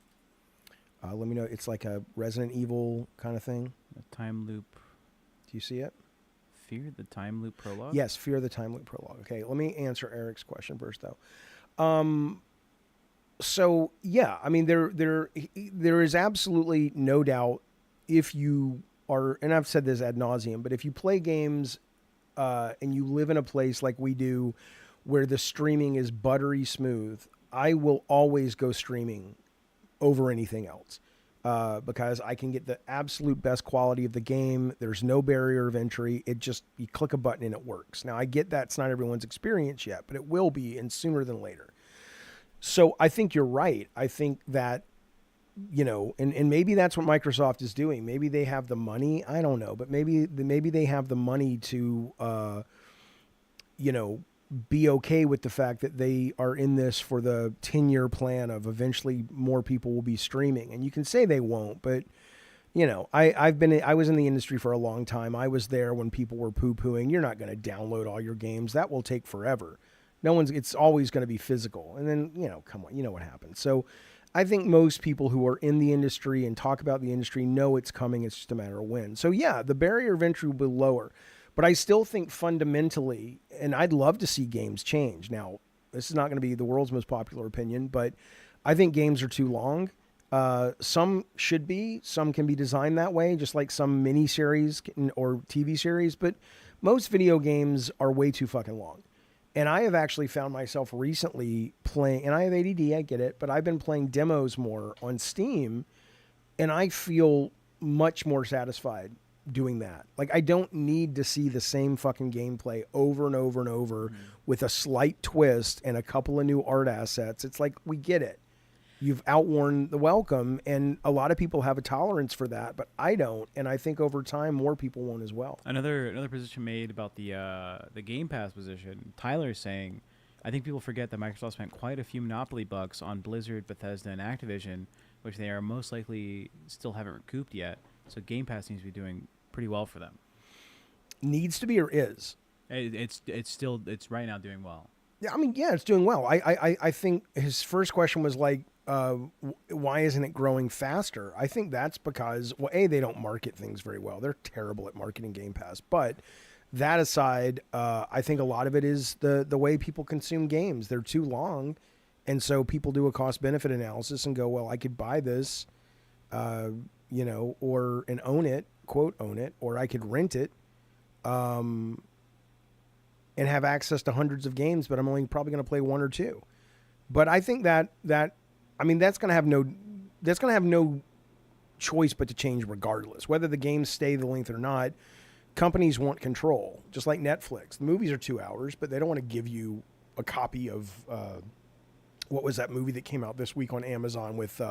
Let me know. It's like a Resident Evil kind of thing. A Time Loop. Do you see it? Fear the Time Loop Prologue? Yes, Fear the Time Loop Prologue. Okay, let me answer Eric's question first, though. So, yeah, I mean, there is absolutely no doubt if you are, and I've said this ad nauseum, but if you play games and you live in a place like we do where the streaming is buttery smooth, I will always go streaming over anything else because I can get the absolute best quality of the game. There's no barrier of entry. You click a button and it works. Now, I get that's not everyone's experience yet, but it will be, and sooner than later. So I think you're right. I think that, and maybe that's what Microsoft is doing. Maybe they have the money. I don't know, but maybe they have the money to, be okay with the fact that they are in this for the 10-year plan of eventually more people will be streaming. And you can say they won't, but I was in the industry for a long time. I was there when people were poo-pooing. You're not going to download all your games. That will take forever. It's always going to be physical. And then, come on, you know what happens. So I think most people who are in the industry and talk about the industry know it's coming. It's just a matter of when. So yeah, the barrier of entry will be lower. But I still think fundamentally, and I'd love to see games change. Now, this is not going to be the world's most popular opinion, but I think games are too long. Some should be. Some can be designed that way, just like some miniseries or TV series. But most video games are way too fucking long. And I have actually found myself recently playing, and I have ADD, I get it, but I've been playing demos more on Steam, and I feel much more satisfied doing that. Like, I don't need to see the same fucking gameplay over and over and over with a slight twist and a couple of new art assets. It's like, we get it. You've outworn the welcome, and a lot of people have a tolerance for that, but I don't, and I think over time more people won't as well. Another position made about the Game Pass position, Tyler's saying, I think people forget that Microsoft spent quite a few monopoly bucks on Blizzard, Bethesda, and Activision, which they are most likely still haven't recouped yet, so Game Pass seems to be doing pretty well for them. Needs to be or is? It's right now doing well. Yeah, I mean, yeah, it's doing well. I think his first question was like, why isn't it growing faster? I think that's because, well, they don't market things very well. They're terrible at marketing Game Pass. But that aside, I think a lot of it is the way people consume games. They're too long. And so people do a cost-benefit analysis and go, well, I could buy this, and own it, quote, own it, or I could rent it. and have access to hundreds of games, but I'm only probably going to play one or two. But I think that's going to have no choice but to change regardless. Whether the games stay the length or not, companies want control, just like Netflix. The movies are 2 hours, but they don't want to give you a copy of what was that movie that came out this week on Amazon with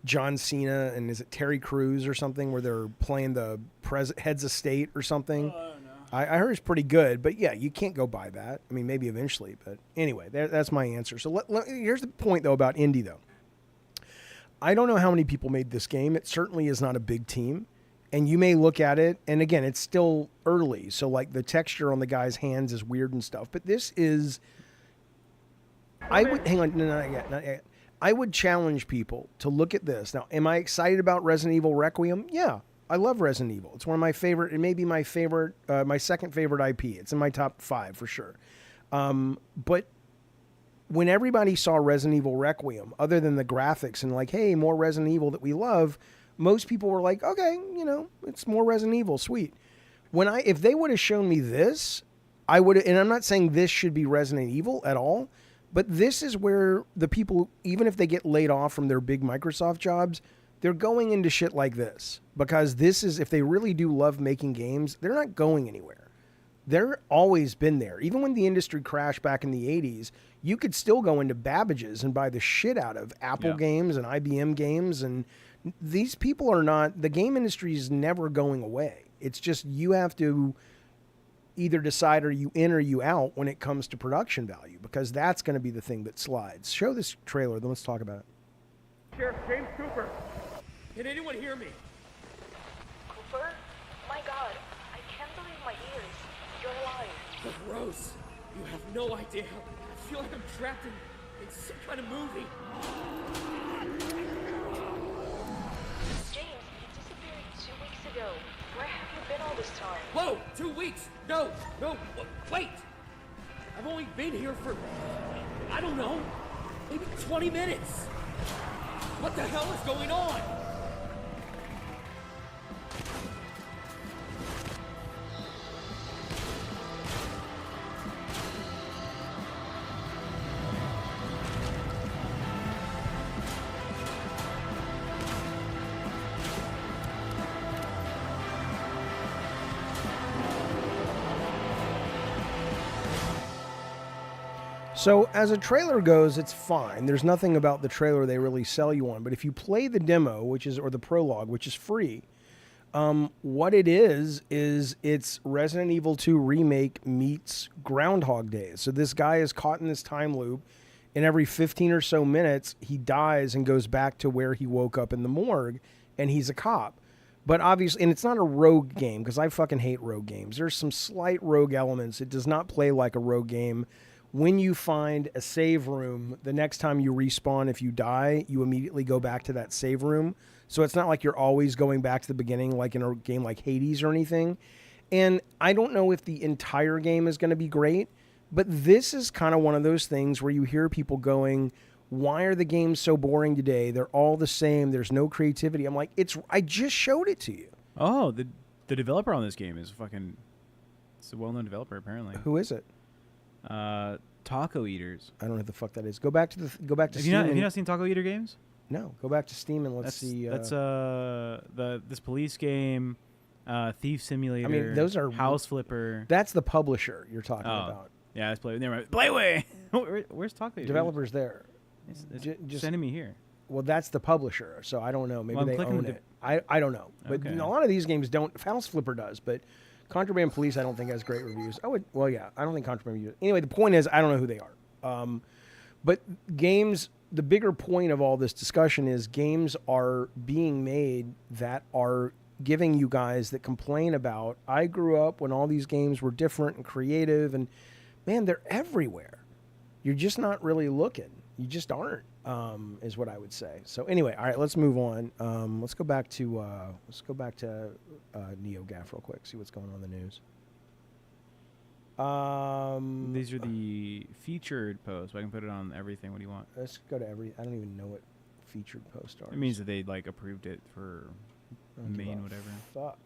John Cena and is it Terry Crews or something, where they're playing the heads of state or something. I heard it's pretty good, but yeah, you can't go buy that. I mean, maybe eventually, but anyway, that's my answer. So here's the point, though, about indie, though. I don't know how many people made this game. It certainly is not a big team, and you may look at it, and again, it's still early, so like the texture on the guy's hands is weird and stuff, but this is... hang on, no, not yet. I would challenge people to look at this. Now, am I excited about Resident Evil Requiem? Yeah. I love Resident Evil. It's one of my favorite. It may be my favorite, my second favorite IP. It's in my top 5 for sure. But when everybody saw Resident Evil Requiem, other than the graphics and like, hey, more Resident Evil that we love, most people were like, okay, it's more Resident Evil, sweet. If they would have shown me this, I would. And I'm not saying this should be Resident Evil at all, but this is where the people, even if they get laid off from their big Microsoft jobs, they're going into shit like this, because this is, if they really do love making games, they're not going anywhere. They're always been there. Even when the industry crashed back in the 80s, you could still go into Babbage's and buy the shit out of Apple games and IBM games. And these people are not, the game industry is never going away. It's just, you have to either decide, are you in or you out when it comes to production value, because that's going to be the thing that slides. Show this trailer, then let's talk about it. Sheriff James Cooper. Can anyone hear me? Cooper? My God, I can't believe my ears. You're alive. Gross. You have no idea. I feel like I'm trapped in some kind of movie. James, you disappeared 2 weeks ago. Where have you been all this time? Whoa! 2 weeks! No! Wait! I've only been here for, I don't know, maybe 20 minutes. What the hell is going on? So as a trailer goes, it's fine. There's nothing about the trailer they really sell you on. But if you play the demo, or the prologue, which is free, what it is it's Resident Evil 2 Remake meets Groundhog Day. So this guy is caught in this time loop, and every 15 or so minutes, he dies and goes back to where he woke up in the morgue, and he's a cop. But obviously, and it's not a rogue game, because I fucking hate rogue games. There's some slight rogue elements. It does not play like a rogue game. When you find a save room, the next time you respawn, if you die, you immediately go back to that save room. So it's not like you're always going back to the beginning like in a game like Hades or anything. And I don't know if the entire game is going to be great, but this is kind of one of those things where you hear people going, why are the games so boring today? They're all the same. There's no creativity. I'm like, I just showed it to you. Oh, the developer on this game is it's a well-known developer apparently. Who is it? Taco Eaters. I don't know what the fuck that is. Go back to Steam. Have you not seen Taco Eater games? No. Go back to Steam and let's see. That's this police game, Thief Simulator. I mean, those are House Flipper. That's the publisher you're talking about. Yeah, that's Playway. Where's Taco Eater? Developers there. Just sending me here. Well, that's the publisher, so I don't know. Maybe they own it. I don't know. But Okay. a lot of these games don't. House Flipper does, but Contraband Police I don't think has great reviews. I don't think Contraband Police. Anyway, the point is I don't know who they are. But games, the bigger point of all this discussion is games are being made that are giving you guys that complain about, I grew up when all these games were different and creative, and man, they're everywhere. You're just not really looking. You just aren't, is what I would say. So anyway, all right, let's move on. Let's go back to NeoGaf real quick. See what's going on in the news. These are the featured posts. I can put it on everything. What do you want? Let's go to I don't even know what featured posts are. It means that they approved it for main whatever. Fuck.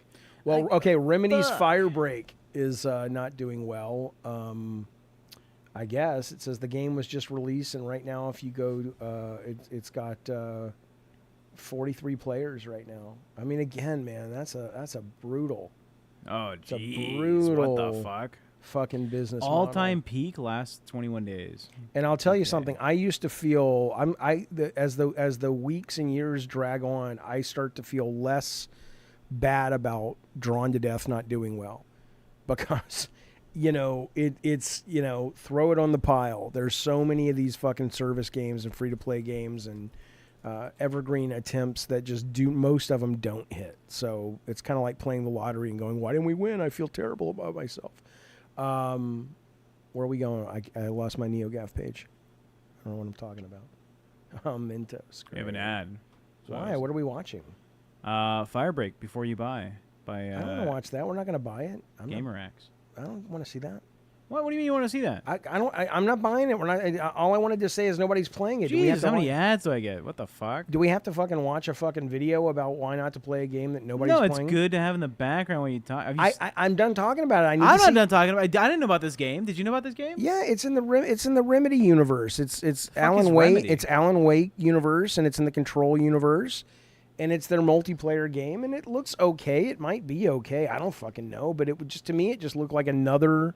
Well, okay. Remedy's Firebreak is not doing well. I guess it says the game was just released, and right now, if you go, it's got 43 players right now. I mean, again, man, that's a brutal. Oh, It's a jeez. What the brutal fuck? fucking business All-time model. peak lasts 21 days. And I'll tell you Okay. something. I used to feel as the weeks and years drag on, I start to feel less bad about Drawn to Death not doing well, because it's throw it on the pile. There's so many of these fucking service games and free to play games and evergreen attempts that just most of them don't hit. So it's kind of like playing the lottery and going, why didn't we win? I feel terrible about myself. Where are we going? I lost my NeoGAF page. I don't know what I'm talking about. Mentos. We have an ad. Why? What are we watching? Firebreak Before You Buy by I don't want to watch that. We're not going to buy it. GamerX. I don't want to see that. What do you mean you want to see that? I'm not buying it. We're not. All I wanted to say is nobody's playing it. Jeez, how many ads do I get? What the fuck? Do we have to fucking watch a fucking video about why not to play a game that nobody's playing? No, it's good to have in the background when you talk. I'm done talking about it. I'm not done talking about it. I didn't know about this game. Did you know about this game? Yeah, it's in the Remedy universe. It's Alan is Wake. Remedy? It's Alan Wake universe, and it's in the Control universe, and it's their multiplayer game, and it looks okay. It might be okay. I don't fucking know, but it would just, to me, it just looked like another,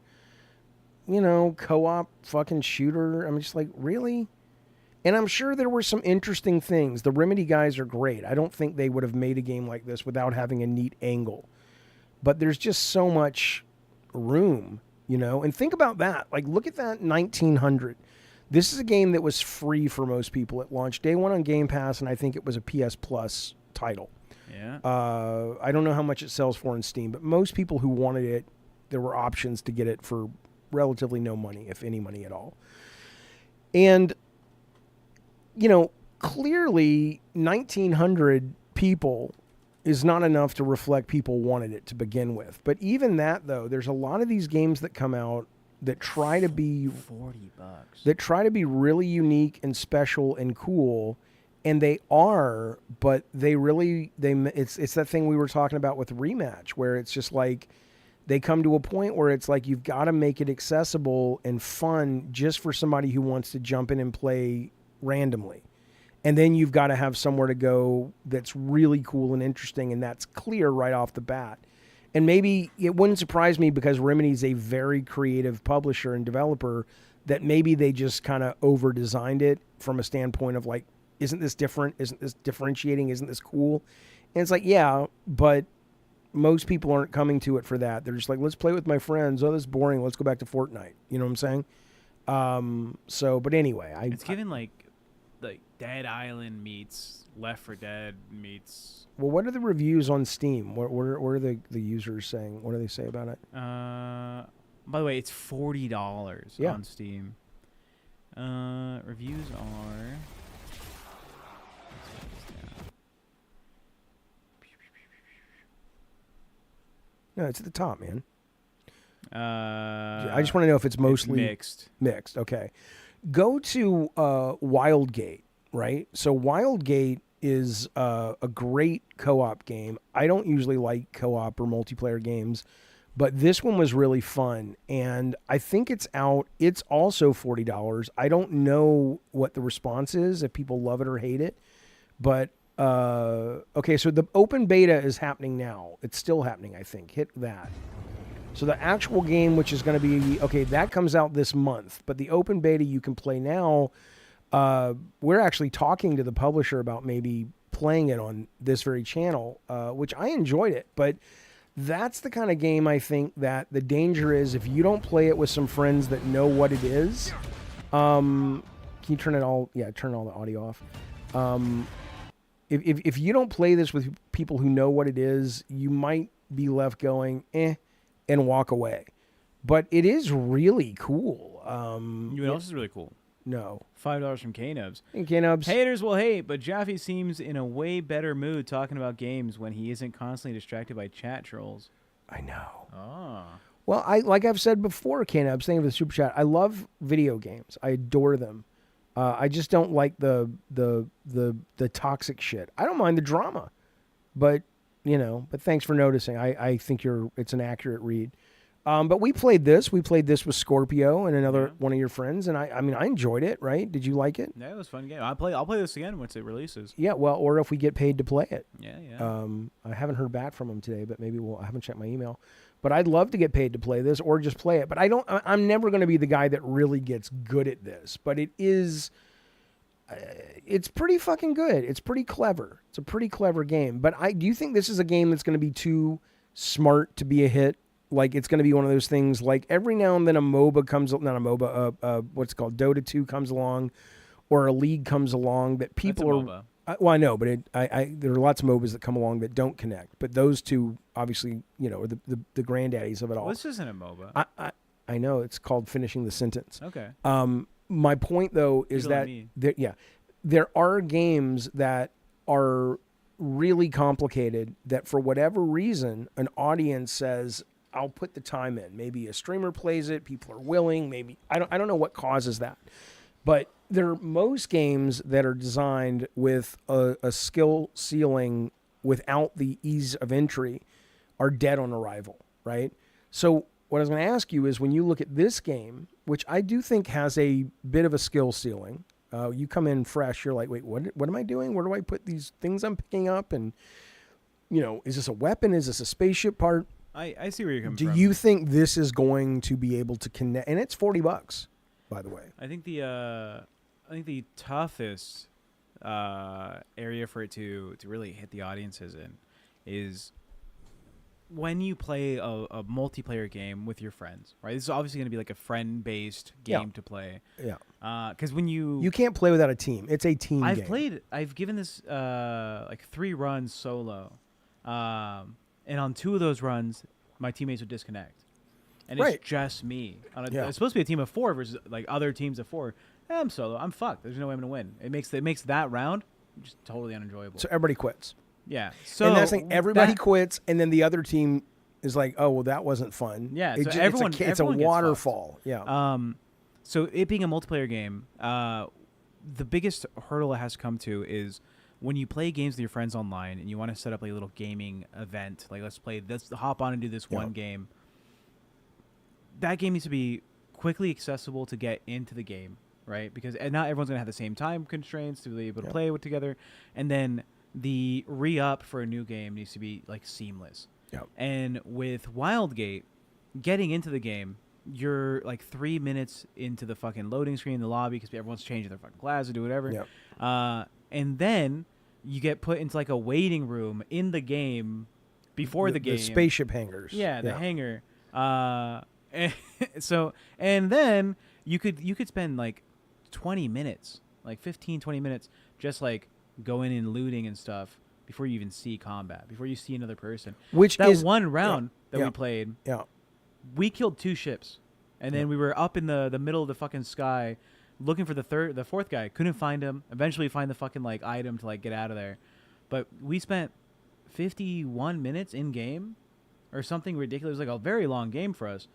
co-op fucking shooter. I'm just like, really? And I'm sure there were some interesting things. The Remedy guys are great. I don't think they would have made a game like this without having a neat angle. But there's just so much room, And think about that. Like, look at that 1900. This is a game that was free for most people. It launched day one on Gamepass, and I think it was a PS Plus title. Yeah. I don't know how much it sells for in Steam, but most people who wanted it, there were options to get it for relatively no money, if any money at all. And, clearly 1,900 people is not enough to reflect people wanted it to begin with. But even that, though, there's a lot of these games that come out that try to be $40. that try to be really unique and special and cool, and they are, but it's that thing we were talking about with Rematch, where it's just like they come to a point where it's like you've got to make it accessible and fun just for somebody who wants to jump in and play randomly. And then you've got to have somewhere to go that's really cool and interesting, and that's clear right off the bat. And maybe it wouldn't surprise me, because Remedy's a very creative publisher and developer, that maybe they just kind of over-designed it from a standpoint of like, isn't this different? Isn't this differentiating? Isn't this cool? And it's like, yeah, but most people aren't coming to it for that. They're just like, let's play with my friends. Oh, this is boring. Let's go back to Fortnite. You know what I'm saying? But anyway, It's given like Dead Island meets Left 4 Dead meets. Well, what are the reviews on Steam? What are the users saying? What do they say about it? By the way, it's $40 on Steam. Reviews are. No, it's at the top, man. I I just want to know if it's mostly mixed. Mixed. Okay. Go to Wildgate, right? So Wildgate is a great co-op game. I don't usually like co-op or multiplayer games, but this one was really fun, and I think it's out. It's also $40. I don't know what the response is, if people love it or hate it, but okay, so the open beta is happening now. It's still happening, I think. Hit that. So the actual game, which is going to be, okay, that comes out this month, but the open beta you can play now. We're actually talking to the publisher about maybe playing it on this very channel, which I enjoyed it, but that's the kind of game I think that the danger is if you don't play it with some friends that know what it is. Can you turn it all? Yeah, turn all the audio off. If you don't play this with people who know what it is, you might be left going, and walk away. But it is really cool. You know what else is really cool? No. $5 from K-Nubs. Hey, K-Nubs. Haters will hate, but Jaffe seems in a way better mood talking about games when he isn't constantly distracted by chat trolls. I know. Oh. Well, like I've said before, K-Nubs, thank you for the super chat. I love video games. I adore them. I just don't like the toxic shit. I don't mind the drama, but thanks for noticing. I think it's an accurate read. But we played this. We played this with Scorpio and another one of your friends, and I mean, I enjoyed it. Right? Did you like it? Yeah, it was a fun game. I'll play this again once it releases. Yeah. Well, or if we get paid to play it. Yeah. I haven't heard back from them today, but maybe I haven't checked my email. But I'd love to get paid to play this or just play it. But I'm never going to be the guy that really gets good at this. But it is. It's pretty fucking good. It's pretty clever. It's a pretty clever game. But do you think this is a game that's going to be too smart to be a hit? Like it's going to be one of those things. Like every now and then a MOBA comes, not a MOBA, what's it called, Dota 2 comes along, or a league comes along that people That's a are. MOBA. Well, I know, but there are lots of MOBAs that come along that don't connect. But those two, obviously, are the granddaddies of it all. Well, this isn't a MOBA. I know it's called finishing the sentence. Okay. My point though is that there are games that are really complicated that for whatever reason an audience says, I'll put the time in. Maybe a streamer plays it, people are willing, maybe I don't know what causes that. But there are most games that are designed with a skill ceiling without the ease of entry are dead on arrival, right? So what I was going to ask you is when you look at this game, which I do think has a bit of a skill ceiling, you come in fresh, you're like, wait, what am I doing? Where do I put these things I'm picking up? And, is this a weapon? Is this a spaceship part? I see where you're coming from. Do you think this is going to be able to connect? And it's $40, by the way. I think the toughest area for it to really hit the audiences in is when you play a multiplayer game with your friends, right? This is obviously going to be like a friend-based game to play. Yeah. Because when you can't play without a team. It's a team game. I've given this like 3 runs solo. And on 2 of those runs, my teammates would disconnect. And it's just me. It's supposed to be a team of 4 versus like other teams of 4. I'm solo. I'm fucked. There's no way I'm going to win. It makes that round just totally unenjoyable. So everybody quits. Yeah. So and that's the thing. Everybody quits, and then the other team is like, "Oh, well, that wasn't fun." Yeah. It's a waterfall. Yeah. So it being a multiplayer game, the biggest hurdle it has to come to is when you play games with your friends online and you want to set up a little gaming event, like let's hop on and do this one game. That game needs to be quickly accessible to get into the game, right? Because not everyone's going to have the same time constraints to be able to play together. And then the re-up for a new game needs to be like seamless. Yep. And with Wildgate, getting into the game, you're like 3 minutes into the fucking loading screen in the lobby because everyone's changing their fucking class or do whatever. Yep. And then you get put into like a waiting room in the game before the game. The spaceship hangars. Yeah, the hangar. And then you could spend like 20 minutes, like 15, 20 minutes just like going and looting and stuff before you even see combat, before you see another person. Which that is one round that we played. Yeah. We killed 2 ships. And then we were up in the middle of the fucking sky looking for the 4th guy. Couldn't find him. Eventually find the fucking like item to like get out of there. But we spent 51 minutes in game or something ridiculous. It was like a very long game for us.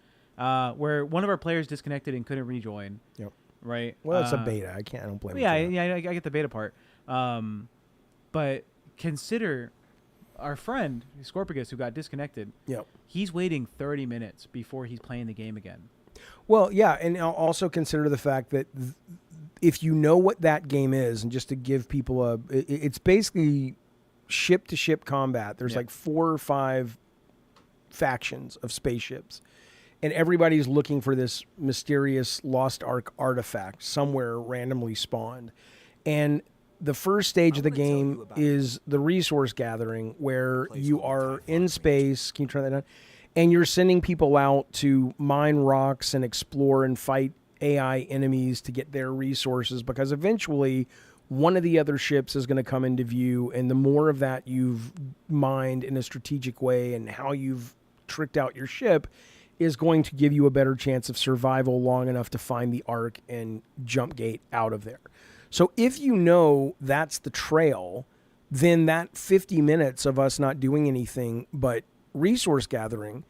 Where one of our players disconnected and couldn't rejoin. Yep. Right. Well, it's a beta. I don't blame. Yeah, I get the beta part. But consider our friend Scorpicus who got disconnected. Yep. He's waiting 30 minutes before he's playing the game again. Well, yeah, and I'll also consider the fact that if you know what that game is, and just to give people it's basically ship-to-ship combat. There's like 4 or 5 factions of spaceships. And everybody's looking for this mysterious Lost Ark artifact somewhere randomly spawned. And the first stage of the game is the resource gathering, where you are in space. Can you turn that down? And you're sending people out to mine rocks and explore and fight AI enemies to get their resources, because eventually one of the other ships is going to come into view. And the more of that you've mined in a strategic way and how you've tricked out your ship is going to give you a better chance of survival long enough to find the Ark and jump gate out of there. So if you know that's the trail, then that 50 minutes of us not doing anything but resource gathering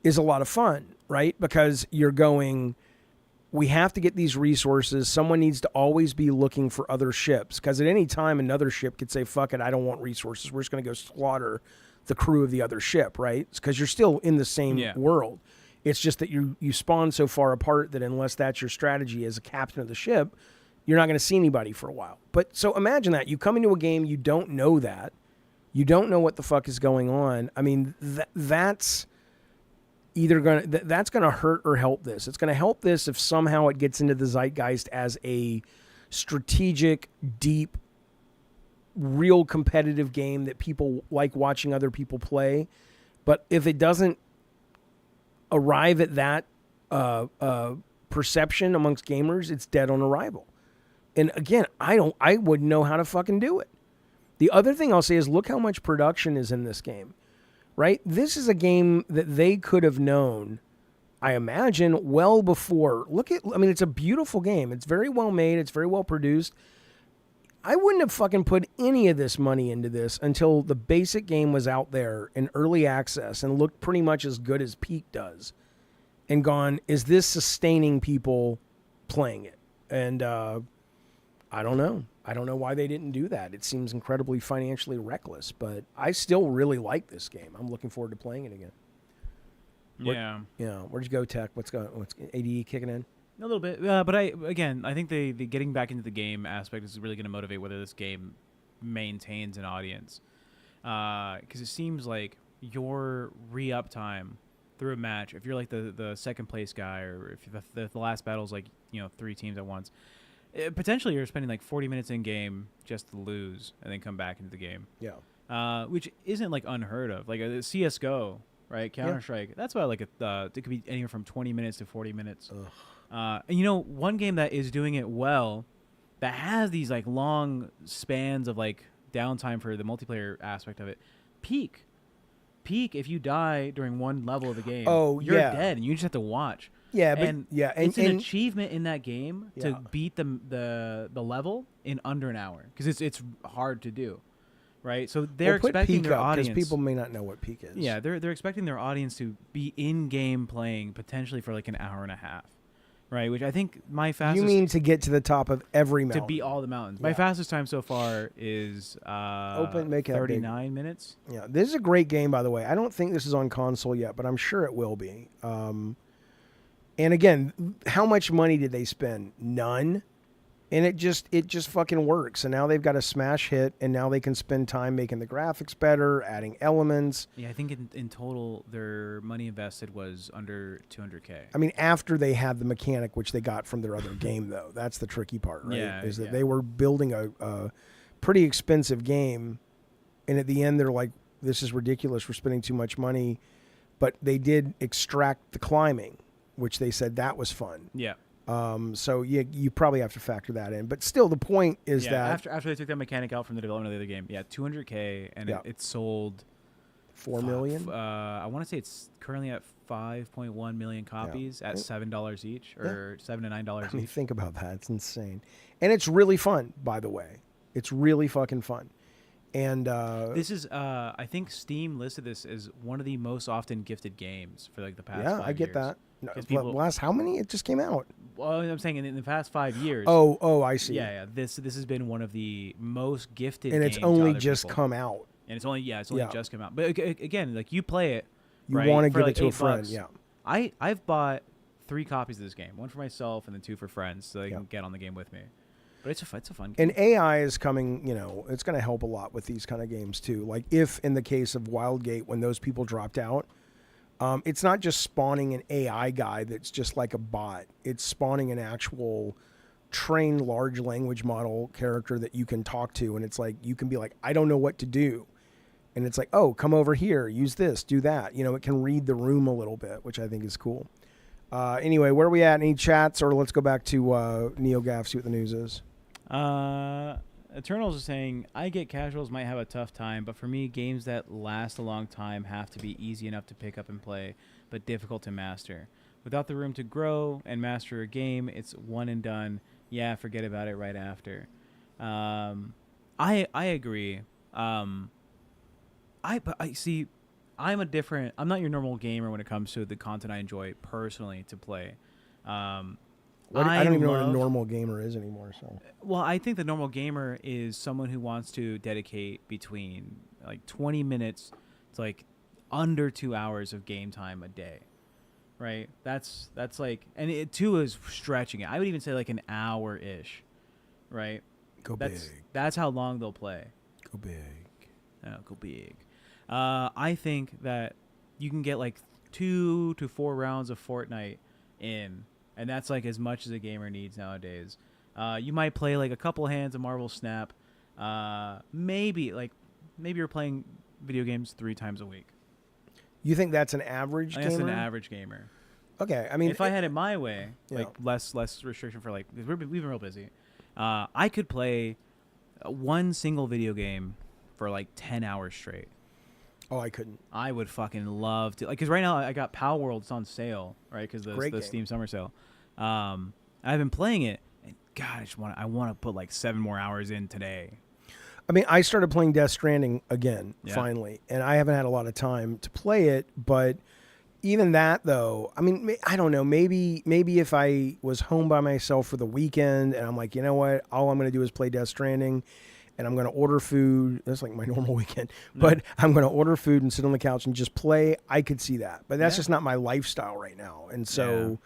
is a lot of fun, right? Because you're going, we have to get these resources. Someone needs to always be looking for other ships, because at any time another ship could say, fuck it, I don't want resources. We're just going to go slaughter the crew of the other ship, right? Because you're still in the same world. It's just that you spawn so far apart that unless that's your strategy as a captain of the ship, you're not going to see anybody for a while. But so imagine that. You come into a game, you don't know that. You don't know what the fuck is going on. I mean, that's either that's going to hurt or help this. It's going to help this if somehow it gets into the zeitgeist as a strategic, deep, real competitive game that people like watching other people play. But if it doesn't arrive at that perception amongst gamers, it's dead on arrival. And again, I wouldn't know how to fucking do it. The other thing I'll say is look how much production is in this game, right? This is a game that they could have known, I imagine, well before. It's a beautiful game. It's very well made. It's very well produced. I wouldn't have fucking put any of this money into this until the basic game was out there in early access and looked pretty much as good as Peak does. And gone, is this sustaining people playing it? And I don't know. I don't know why they didn't do that. It seems incredibly financially reckless, but I still really like this game. I'm looking forward to playing it again. Where'd you go, Tech? What's ADE kicking in? A little bit, but I think the getting back into the game aspect is really going to motivate whether this game maintains an audience, because it seems like your re-up time through a match, if you're like the second place guy, or if the last battle is like 3 teams at once, potentially you're spending like 40 minutes in game just to lose and then come back into the game. Yeah. Which isn't like unheard of. Like a CS:GO, right? Counter-Strike. That's about like it could be anywhere from 20 minutes to 40 minutes. And one game that is doing it well, that has these like long spans of like downtime for the multiplayer aspect of it, Peak, if you die during one level of the game, you're dead and you just have to watch. And it's an achievement in that game to beat the level in under an hour, because it's hard to do, right? So they're expecting their audience, because people may not know what Peak is. Yeah, they're expecting their audience to be in game playing potentially for like an hour and a half. Right, which I think my fastest... You mean to get to the top of every mountain. To beat all the mountains. My fastest time so far is 39 minutes. Yeah, this is a great game, by the way. I don't think this is on console yet, but I'm sure it will be. And again, how much money did they spend? None. And it just fucking works. And now they've got a smash hit, and now they can spend time making the graphics better, adding elements. Yeah, I think in total their money invested was under $200K. I mean, after they had the mechanic, which they got from their other game, though. That's the tricky part, right? Yeah, is that they were building a pretty expensive game, and at the end they're like, this is ridiculous, we're spending too much money. But they did extract the climbing, which they said that was fun. Yeah. So you probably have to factor that in, but still the point is that after they took that mechanic out from the development of the other game, $200K, and it sold 4 million. I want to say it's currently at 5.1 million copies at $7 each, or $7 to $9 each. Think about that; it's insane, and it's really fun. By the way, it's really fucking fun. And this is, I think Steam listed this as one of the most often gifted games for like the past 5 years. Yeah, I get that. No, last how many? It just came out. Well, I'm saying in the past 5 years. Oh, I see. Yeah. This has been one of the most gifted. And games it's only to just people. come out. And it's only just come out. But again, like you play it. You right, want to for give like it to a $8. friend. Yeah. I've bought 3 copies of this game. 1 for myself and then 2 for friends, so they can get on the game with me. But it's a fun game. And AI is coming, it's going to help a lot with these kind of games too. Like if in the case of Wildgate, when those people dropped out, it's not just spawning an AI guy that's just like a bot. It's spawning an actual trained large language model character that you can talk to. And it's like, you can be like, I don't know what to do. And it's like, oh, come over here, use this, do that. It can read the room a little bit, which I think is cool. Anyway, where are we at? Any chats, or let's go back to NeoGaf, see what the news is. Eternals is saying, I get casuals might have a tough time, but for me, games that last a long time have to be easy enough to pick up and play, but difficult to master. Without the room to grow and master a game, it's one and done. Yeah, forget about it right after. I agree. I see. I'm not your normal gamer when it comes to the content I enjoy personally to play. I don't even know what a normal gamer is anymore. So, well, I think the normal gamer is someone who wants to dedicate between like 20 minutes to like under 2 hours of game time a day, right? That's like, and it too is stretching it. I would even say like an hour ish, right? Go That's big. that's how long they'll play. Go big. Go big. I think that you can get like 2 to 4 rounds of Fortnite in, and that's like as much as a gamer needs nowadays. You might play like a couple hands of Marvel Snap. Maybe you're playing video games 3 times a week. You think that's an average I gamer? guess an average gamer. Okay, I mean, If I had it my way, Yeah. like less restriction for like, 'cause we've been real busy. I could play one single video game for like 10 hours straight. oh, I couldn't. I would fucking love to, like, because right now I got Power World. It's on sale, right? Because Great the game. Steam Summer Sale. I've been playing it, and God, I want to put like 7 more hours in today. I mean, I started playing Death Stranding again, Yeah. finally, and I haven't had a lot of time to play it, but even that, though, I mean, I don't know, maybe if I was home by myself for the weekend and I'm like, you know what, all I'm going to do is play Death Stranding, and I'm going to order food. That's like my normal weekend, but I'm going to order food and sit on the couch and just play. I could see that, but that's Yeah. just not my lifestyle right now. And so,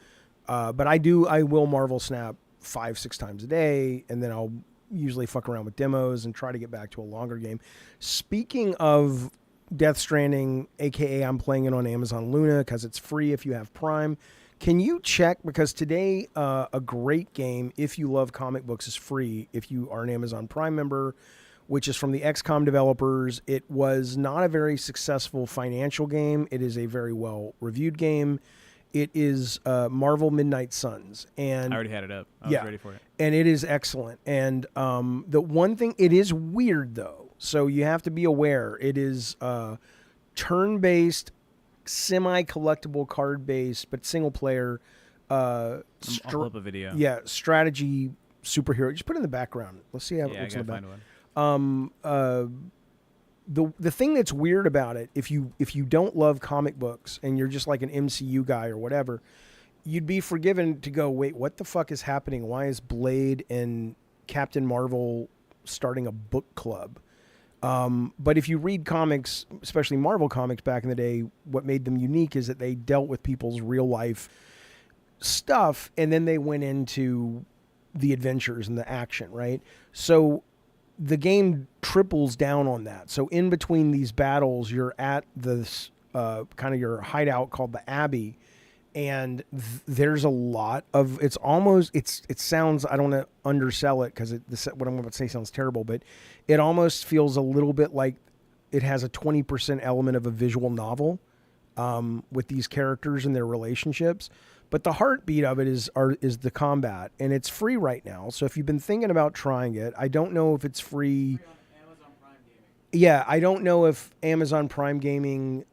but I will Marvel Snap 5-6 times a day, and then I'll usually fuck around with demos and try to get back to a longer game. Speaking of Death Stranding, aka I'm playing it on Amazon Luna because it's free if you have Prime. Can you check, because today a great game, if you love comic books, is free if you are an Amazon Prime member, which is from the XCOM developers. It was not a very successful financial game. It is a very well reviewed game. It is Marvel Midnight Suns, and I already had it up. I was ready for it. and it is excellent. And the one thing, it is weird though, so you have to be aware. It is turn-based, semi-collectible card-based, but single-player. I'll pull up a video. Yeah, strategy superhero. Just put it in the background. Let's see how it Yeah, I looks in gotta the back. find one. The thing that's weird about it, if you don't love comic books and you're just like an MCU guy or whatever, you'd be forgiven to go, wait, what the fuck is happening? Why is Blade and Captain Marvel starting a book club? But if you read comics, especially Marvel comics back in the day, what made them unique is that they dealt with people's real life stuff, and then they went into the adventures and the action, right? So the game triples down on that. So in between these battles, you're at this kind of your hideout called the Abbey, and there's a lot of, it sounds, I don't want to undersell it because what I'm about to say sounds terrible, but it almost feels a little bit like it has a 20% element of a visual novel with these characters and their relationships. But the heartbeat of it is the combat, and it's free right now. So if you've been thinking about trying it, I don't know if it's free. Yeah, I don't know if Amazon Prime Gaming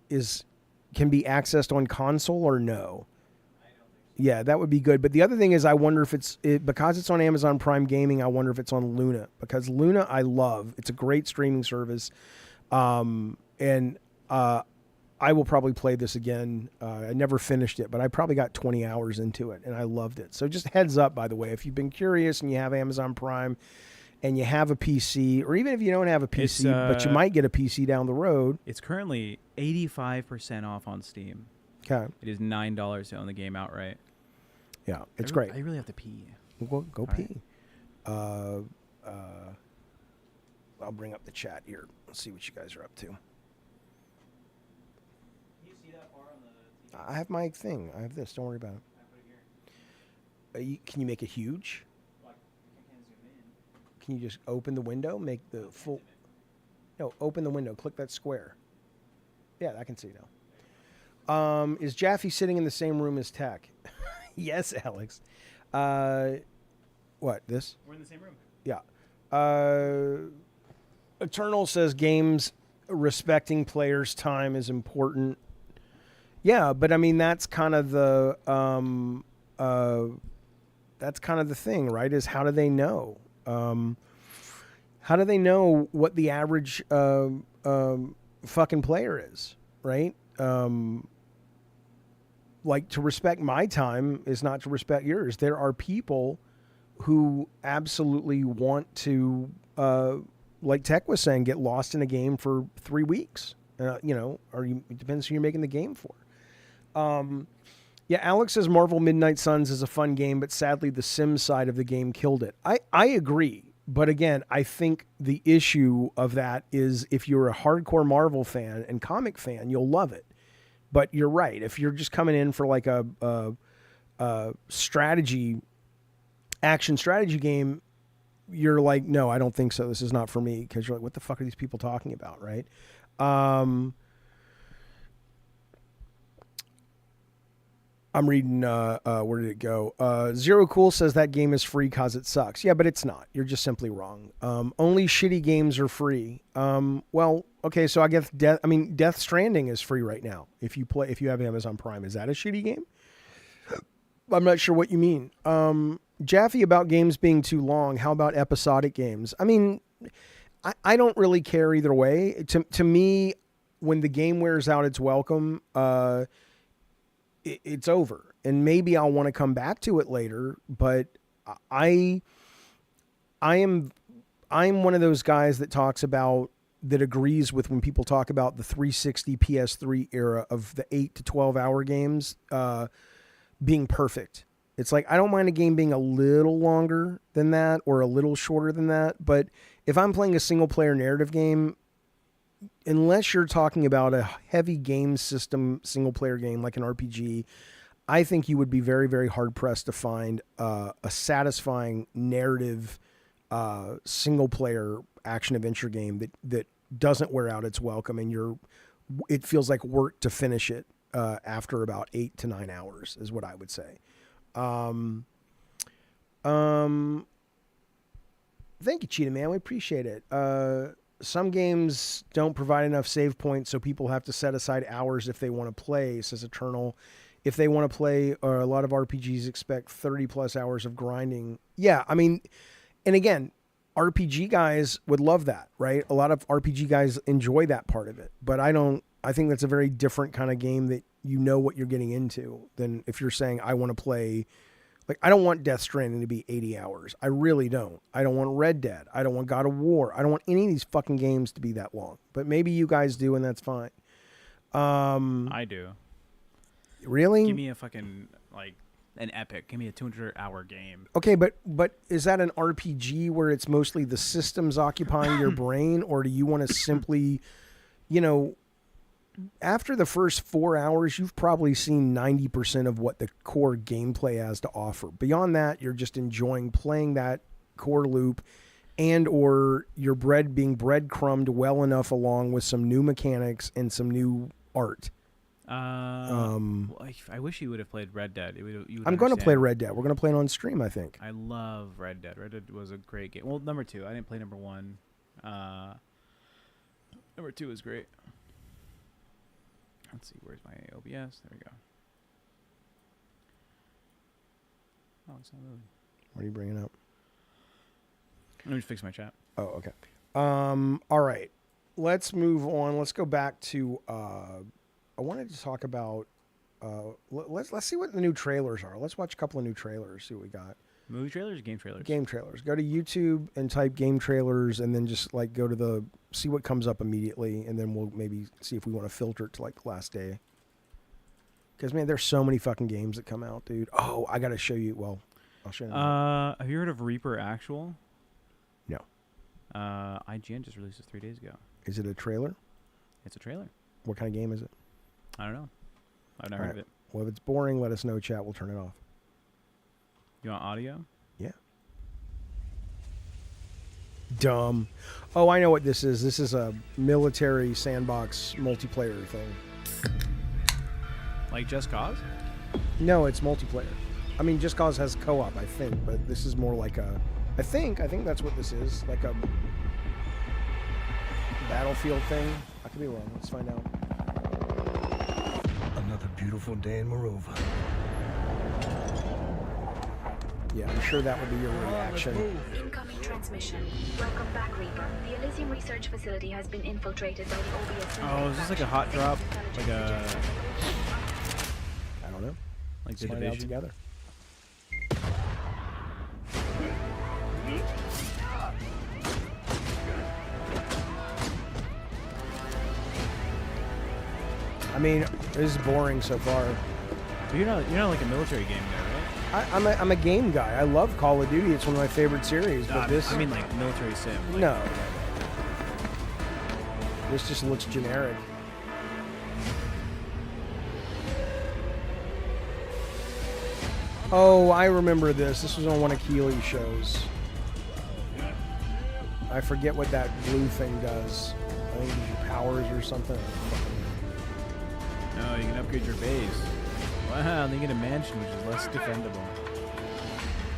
can be accessed on console or no. Yeah, that would be good. But the other thing is, I wonder if because it's on Amazon Prime Gaming, I wonder if it's on Luna, because Luna I love. It's a great streaming service, and I will probably play this again. I never finished it, but I probably got 20 hours into it, and I loved it. So just heads up, by the way, if you've been curious and you have Amazon Prime and you have a PC, or even if you don't have a PC, but you might get a PC down the road. It's currently 85% off on Steam. Okay. It is $9 to own the game outright. Yeah, it's great. I really have to pee. Go pee. Right. I'll bring up the chat here. Let's see what you guys are up to. I have my thing. I have this. Don't worry about it. Can you make it huge? Can you just open the window? Make the full... No, open the window. Click that square. Yeah, I can see now. Is Jaffe sitting in the same room as Tech? Yes, Alex. What, this? We're in the same room. Yeah. Eternal says games respecting players' time is important. Yeah, but I mean that's kind of the thing, right? Is how do they know? How do they know what the average fucking player is, right? Like, to respect my time is not to respect yours. There are people who absolutely want to, like Tech was saying, get lost in a game for 3 weeks. It depends who you're making the game for. Yeah, Alex says Marvel Midnight Suns is a fun game, but sadly the Sims side of the game killed it. I agree. But again, I think the issue of that is if you're a hardcore Marvel fan and comic fan, you'll love it. But you're right. If you're just coming in for like a action strategy game, you're like, no, I don't think so. This is not for me. Because you're like, what the fuck are these people talking about, right? I'm reading, where did it go? Zero Cool says that game is free because it sucks. Yeah, but it's not. You're just simply wrong. Only shitty games are free. Well, okay, so I guess Death Stranding is free right now. If you have Amazon Prime, is that a shitty game? I'm not sure what you mean. Jaffe, about games being too long. How about episodic games? I mean, I don't really care either way. To me, when the game wears out its welcome, it's over, and maybe I'll want to come back to it later. But I'm one of those guys that agrees with when people talk about the 360 PS3 era of the 8 to 12 hour games being perfect. It's like, I don't mind a game being a little longer than that or a little shorter than that. But if I'm playing a single player narrative game, unless you're talking about a heavy game system single player game like an RPG, I think you would be very, very hard pressed to find a satisfying narrative single player action adventure game that doesn't wear out its welcome and it feels like work to finish it after about 8 to 9 hours is what I would say. Thank you, Cheetah Man. We appreciate it. Some games don't provide enough save points, so people have to set aside hours if they want to play, says Eternal. If they want to play, a lot of RPGs expect 30 plus hours of grinding. Yeah, I mean, and again, RPG guys would love that, right? A lot of RPG guys enjoy that part of it, but I think that's a very different kind of game that you know what you're getting into than if you're saying, I want to play. Like, I don't want Death Stranding to be 80 hours. I really don't. I don't want Red Dead. I don't want God of War. I don't want any of these fucking games to be that long. But maybe you guys do, and that's fine. I do. Really? Give me a fucking, like, an epic. Give me a 200-hour game. Okay, but is that an RPG where it's mostly the systems occupying your brain, or do you want to simply, after the first 4 hours, you've probably seen 90% of what the core gameplay has to offer. Beyond that, you're just enjoying playing that core loop and or your being breadcrumbed well enough along with some new mechanics and some new art. Well, I wish you would have played Red Dead. I'm going to play Red Dead. We're going to play it on stream, I think. I love Red Dead. Red Dead was a great game. Well, number 2. I didn't play number 1. Number 2 is great. Let's see, where's my OBS? There we go. Oh, it's not moving. What are you bringing up? Let me just fix my chat. Oh, okay. All right. Let's move on. Let's go back to, I wanted to talk about, let's see what the new trailers are. Let's watch a couple of new trailers, see what we got. Movie trailers or game trailers? Game trailers. Go to YouTube and type game trailers and then just like go to see what comes up immediately, and then we'll maybe see if we want to filter it to like the last day. Because, man, there's so many fucking games that come out, dude. Oh, I got to show you. Well, I'll show you. Have you heard of Reaper Actual? No. IGN just released this 3 days ago. Is it a trailer? It's a trailer. What kind of game is it? I don't know. I've never heard of it. Well, if it's boring, let us know, chat. We'll turn it off. You want audio? Yeah. Dumb. Oh, I know what this is. This is a military sandbox multiplayer thing. Like Just Cause? No, it's multiplayer. I mean, Just Cause has co-op, I think, but this is more like a... I think that's what this is. Like a Battlefield thing. I could be wrong. Let's find out. Another beautiful day in Morova. Yeah, I'm sure that would be your reaction. Incoming transmission. Welcome back, Reaper. The Elysium Research Facility has been infiltrated by the OBS. Oh, is this like a hot drop? Like a... I don't know. Like Let's the find out Division? together. I mean, this is boring so far. But you're not like a military game guy, right? I'm a game guy. I love Call of Duty. It's one of my favorite series. But this, I mean like military sim. Like, no. This just looks generic. Oh, I remember this. This was on one of Keely's shows. I forget what that blue thing does. I think it gives you powers or something. No, you can upgrade your base. Wow, they get a mansion, which is less defendable.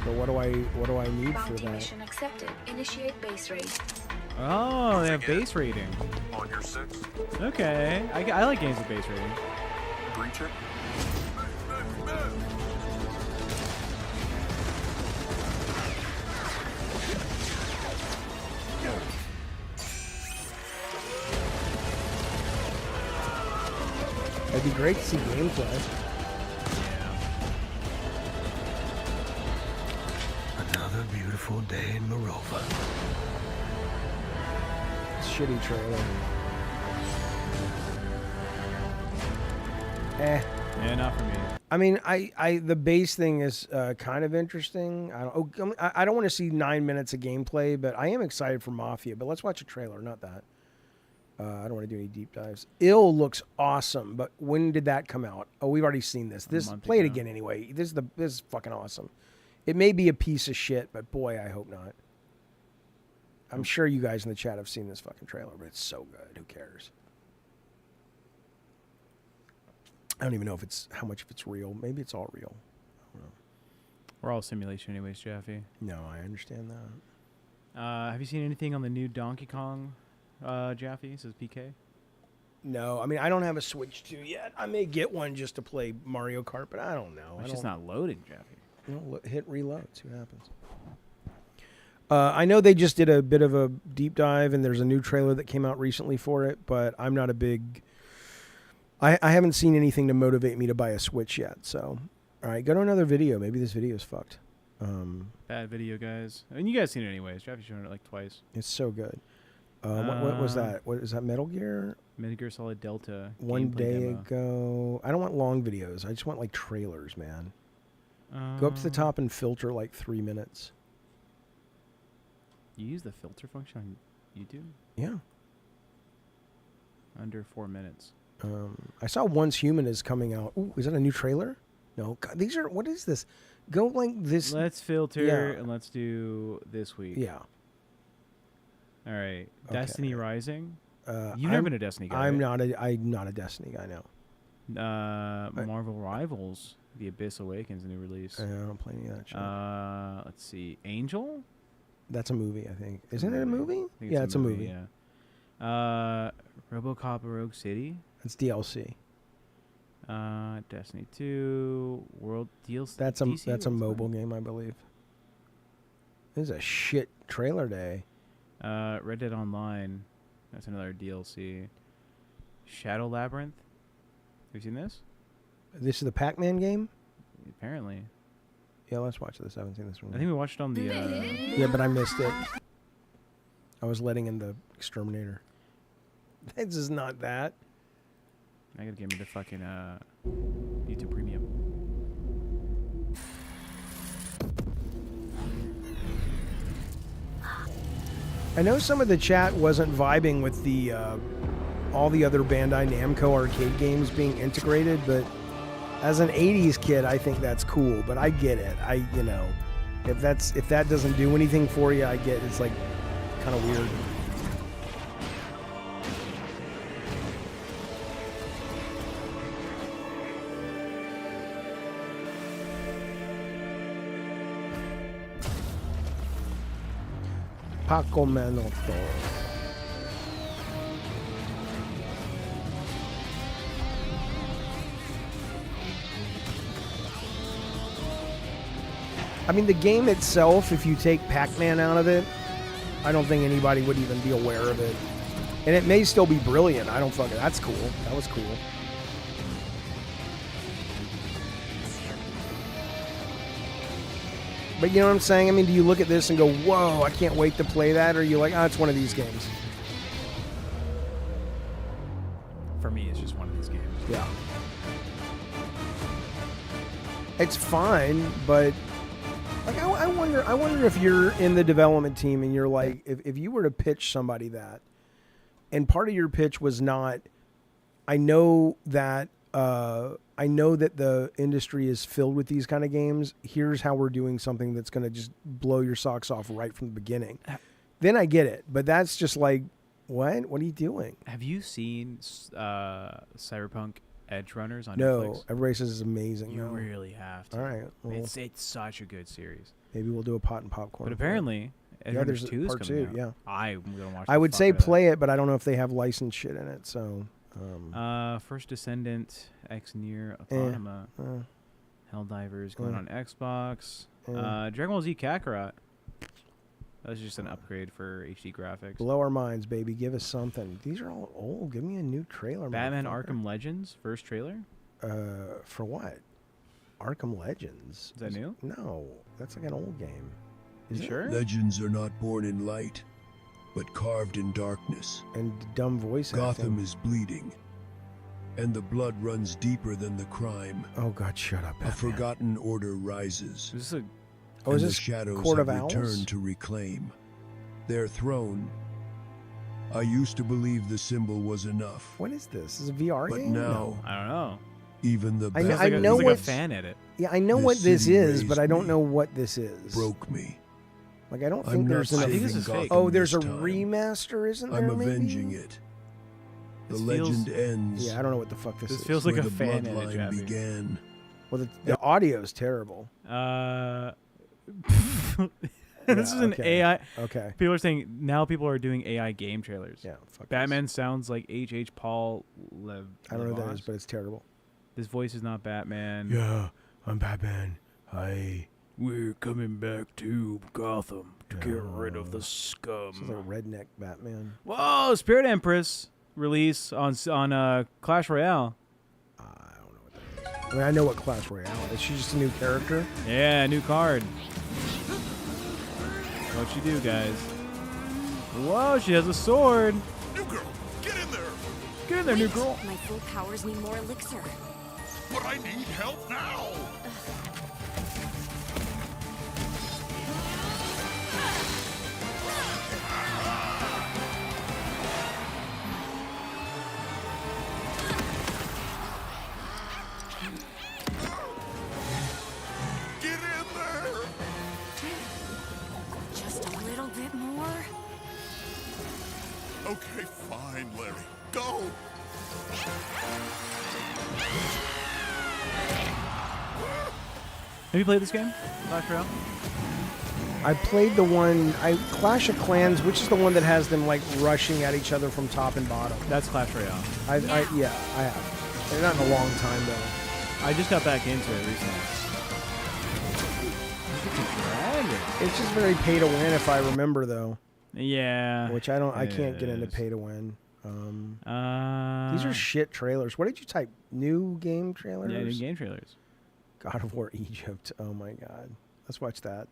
But what do I need for Bounty that? mission accepted. Initiate base raid. Oh, they have base rating. On your 6. Okay, I like games with base rating. Breach it. It'd be great to see gameplay. Another beautiful day in Morova. Shitty trailer. Yeah, not for me. I mean, the base thing is kind of interesting. I don't want to see 9 minutes of gameplay, but I am excited for Mafia. But let's watch a trailer, not that. I don't want to do any deep dives. Ill looks awesome, but when did that come out? Oh, we've already seen this. Play it again anyway. This is fucking awesome. It may be a piece of shit, but boy, I hope not. I'm sure you guys in the chat have seen this fucking trailer, but it's so good. Who cares? I don't even know if how much of it's real. Maybe it's all real. I don't know. We're all simulation anyways, Jeffy. No, I understand that. Have you seen anything on the new Donkey Kong, Jeffy? Says PK. No, I mean, I don't have a Switch 2 yet. I may get one just to play Mario Kart, but I don't know. It's just not loading, Jeffy. Hit reload, see what happens. I know they just did a bit of a deep dive, and there's a new trailer that came out recently for it, but I'm not a big... I haven't seen anything to motivate me to buy a Switch yet, so... All right, go to another video. Maybe this video is fucked. Bad video, guys. I mean, you guys seen it anyways. Jeffy's shown it like twice. It's so good. What was that? What is that? Metal Gear? Metal Gear Solid Delta. One gameplay day demo. ago. I don't want long videos. I just want like trailers, man. Go up to the top and filter like 3 minutes. You use the filter function on YouTube? Yeah. Under 4 minutes. I saw Once Human is coming out. Ooh, is that a new trailer? No. God, these are... What is this? Go like this... Let's filter Yeah. and let's do this week. Yeah. All right. Okay. Destiny Rising. You've I'm never been a Destiny guy. I'm right? not a Destiny guy, no. Marvel Rivals. The Abyss Awakens, a new release. I don't play any of that shit. Let's see. Angel? That's a movie, I think. Isn't it a movie? I think Yeah, it's a movie. Yeah. RoboCop Rogue City. It's DLC. Destiny 2. World DLC. That's a mobile game, I believe. This is a shit trailer day. Red Dead Online. That's another DLC. Shadow Labyrinth. Have you seen this? This is the Pac-Man game? Apparently. Yeah, let's watch this. I haven't seen this one. I think we watched on the... Yeah, but I missed it. I was letting in the exterminator. This is not that. I gotta give me the fucking YouTube Premium. I know some of the chat wasn't vibing with the all the other Bandai Namco arcade games being integrated, but as an 80s kid, I think that's cool. But I get it. If that doesn't do anything for you, I get it's like kind of weird. Paco Manotto. I mean, the game itself, if you take Pac-Man out of it, I don't think anybody would even be aware of it. And it may still be brilliant. I don't fucking... That's cool. That was cool. But you know what I'm saying? I mean, do you look at this and go, whoa, I can't wait to play that? Or are you like, it's one of these games? For me, it's just one of these games. Yeah. It's fine, but like I wonder if you're in the development team and you're like, if you were to pitch somebody that, and part of your pitch was not, I know that the industry is filled with these kind of games. Here's how we're doing something that's going to just blow your socks off right from the beginning. Then I get it, but that's just like, what? What are you doing? Have you seen Cyberpunk Edge Runners on No, Netflix? everybody says it's amazing. You No. really have to. All right, well, It's such a good series. maybe we'll do a pot and popcorn. But apparently, Edge Yeah, Runners there's 2 is part coming 2, out. yeah. I'm gonna watch. I would say play it, but I don't know if they have licensed shit in it. So, First Descendant, Ex Nier Automata, Helldivers going on Xbox. Dragon Ball Z Kakarot. That's just an upgrade for HD graphics. blow our minds, baby. Give us something. These are all old. Give me a new trailer. Batman motherfucker. Arkham Legends first trailer. For what? Arkham Legends. Is that new? No, that's like an old game. You sure? Legends are not born in light, but carved in darkness. And dumb voice Gotham acting. is bleeding, and the blood runs deeper than the crime. Oh God, shut up, Batman. A forgotten order rises, Is this a Oh, is and the this shadows Court have of Owls? returned to reclaim their throne. I used to believe the symbol was enough, What is this? Is this a VR but game? now No. I don't know. even the I know- Sounds best like a, know sounds like a what's- fan edit. Yeah, I know This what this city is, but raised I don't me. know what this is. broke me. Like I don't I'm think not there's an. I think this saving is fake. Gotham Oh, there's a this time. remaster, isn't there? I'm maybe? avenging it. The This feels- legend ends. Yeah, I don't know what the fuck this This is. feels like where a the fan edit, bloodline Jabby. began. Well, the audio is terrible. This is an okay. AI. Okay. People are saying now people are doing AI game trailers. Yeah. Fuck Batman sounds like H.H. Paul Lev. This. I don't know what that is, Levos. but it's terrible. This voice is not Batman. Yeah, I'm Batman. We're coming back to Gotham to get rid of the Sounds like scum. a redneck Batman. Whoa! Spirit Empress release on Clash Royale. I don't know what that is. I mean, I know what Clash Royale is. She's just a new character. Yeah, new card. What you do, guys? Whoa! She has a sword. New girl, get in there! Get in there, new girl. My full powers need more elixir. But I need help now! Get in there! Just a little bit more. Okay, fine, Larry. Go! Have you played this game, Clash Royale? I played the one, Clash of Clans, which is the one that has them like rushing at each other from top and bottom. That's Clash Royale. Yeah, I have. And not in a long time though. I just got back into it recently. It's just very pay to win, if I remember though. Yeah. Which I it can't get into is. pay to win. These These are shit trailers. What did you type? New game trailers? yeah, new game trailers. God of War Egypt. Oh my God. Let's watch that.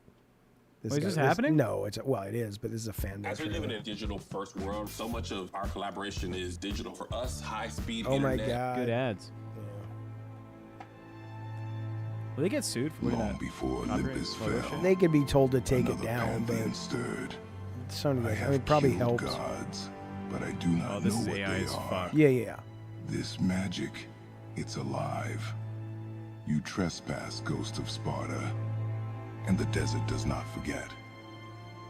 Wait, is this happening? No, well, it is, but this is a fan. As we live in a digital first world, so much of our collaboration is digital. For us, high speed Oh my internet. God. Good ads. Will they get sued for Long that? before Copyright Olympus violation? fell, They could be told to take it another down, pantheon but stirred. Sony, I I have mean, probably killed helps. gods, but I do not Oh, this know is what AI they as are. fuck. Yeah. This magic, it's alive. You trespass, ghost of Sparta, and the desert does not forget.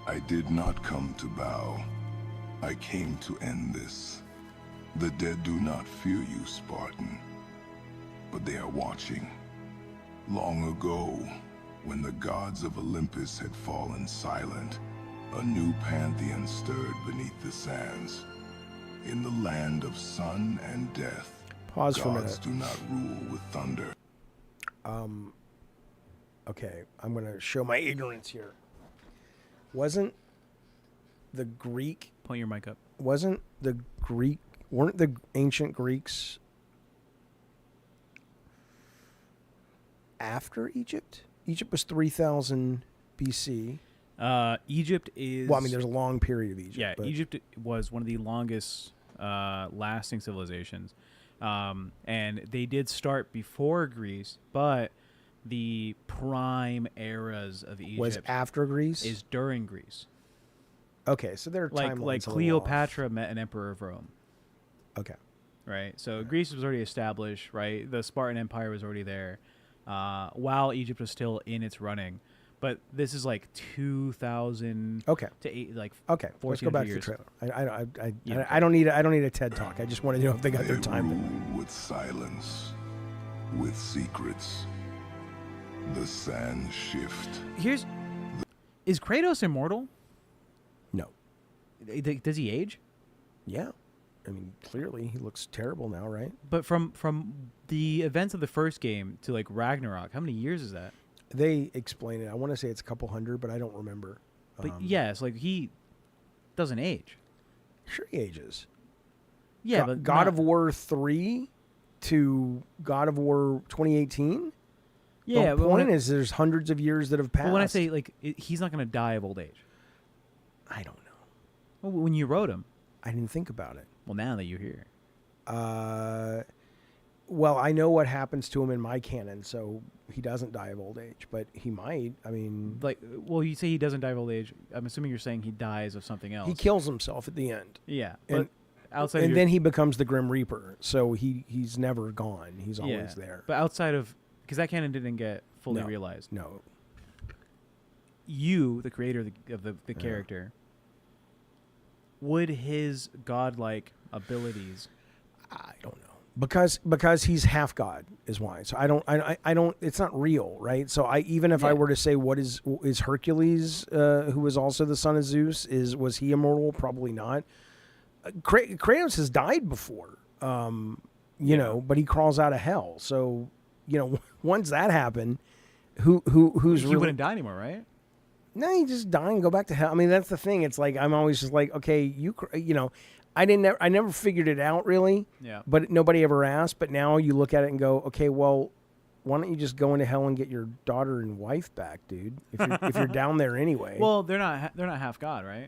I did not come to bow. I came to end this. The dead do not fear you, Spartan, but they are watching. Long ago, when the gods of Olympus had fallen silent, a new pantheon stirred beneath the sands. In the land of sun and death, Pause for a gods minute. do not rule with thunder. Okay, I'm going to show my ignorance here. Wasn't the Greek, Point your mic up. weren't the ancient Greeks after Egypt? Egypt was 3000 BC. Egypt is. Well, I mean, there's a long period of Egypt. Yeah, but Egypt was one of the longest lasting civilizations. And they did start before Greece, but the prime eras of Egypt Was after Greece? is during Greece. Okay, so they're Like timelines a little off. Cleopatra met an emperor of Rome. Okay. Right. So Greece was already established. Right. The Spartan Empire was already there, while Egypt was still in its running. But this is like 2,000 Okay. to 8, like Okay, let's go 1,400 back to the years. trailer. Yeah. I don't need a TED talk. I just wanted to know if they got They their time. rule with silence, with secrets. The sands shift. Is Kratos immortal? No. Does he age? Yeah. I mean, clearly he looks terrible now, right? But from the events of the first game to like Ragnarok, how many years is that? They explain it. I want to say it's a couple hundred, but I don't remember. But yes, like he doesn't age. Sure he ages. Yeah, but God of War 3 to God of War 2018? Yeah, the but point is there's hundreds of years that have passed. But when I say like he's not going to die of old age. I don't know. Well, when you wrote him. I didn't think about it. Well, now that you're here. Well, I know what happens to him in my canon, so he doesn't die of old age, but he might. I mean, like, well, you say he doesn't die of old age. I'm assuming you're saying he dies of something else. he kills himself at the end. Yeah, And, but outside, and of then he becomes the Grim Reaper, so he's never gone. He's always there. But outside of, because that canon didn't get fully realized. No. You, the creator of the character, would his godlike abilities? I don't know. Because he's half god is why. So I don't. It's not real, right? So even if I were to say what is Hercules, who was also the son of Zeus, was he immortal? Probably not. Kratos has died before, you know, but he crawls out of hell. So once that happened, who's he really wouldn't die anymore, right? No, you just die and go back to hell. I mean, that's the thing. It's like I'm always just like, okay, I never figured it out really. Yeah. But nobody ever asked. But now you look at it and go, okay, well, why don't you just go into hell and get your daughter and wife back, dude? If you're down there anyway. Well, they're not half god, right?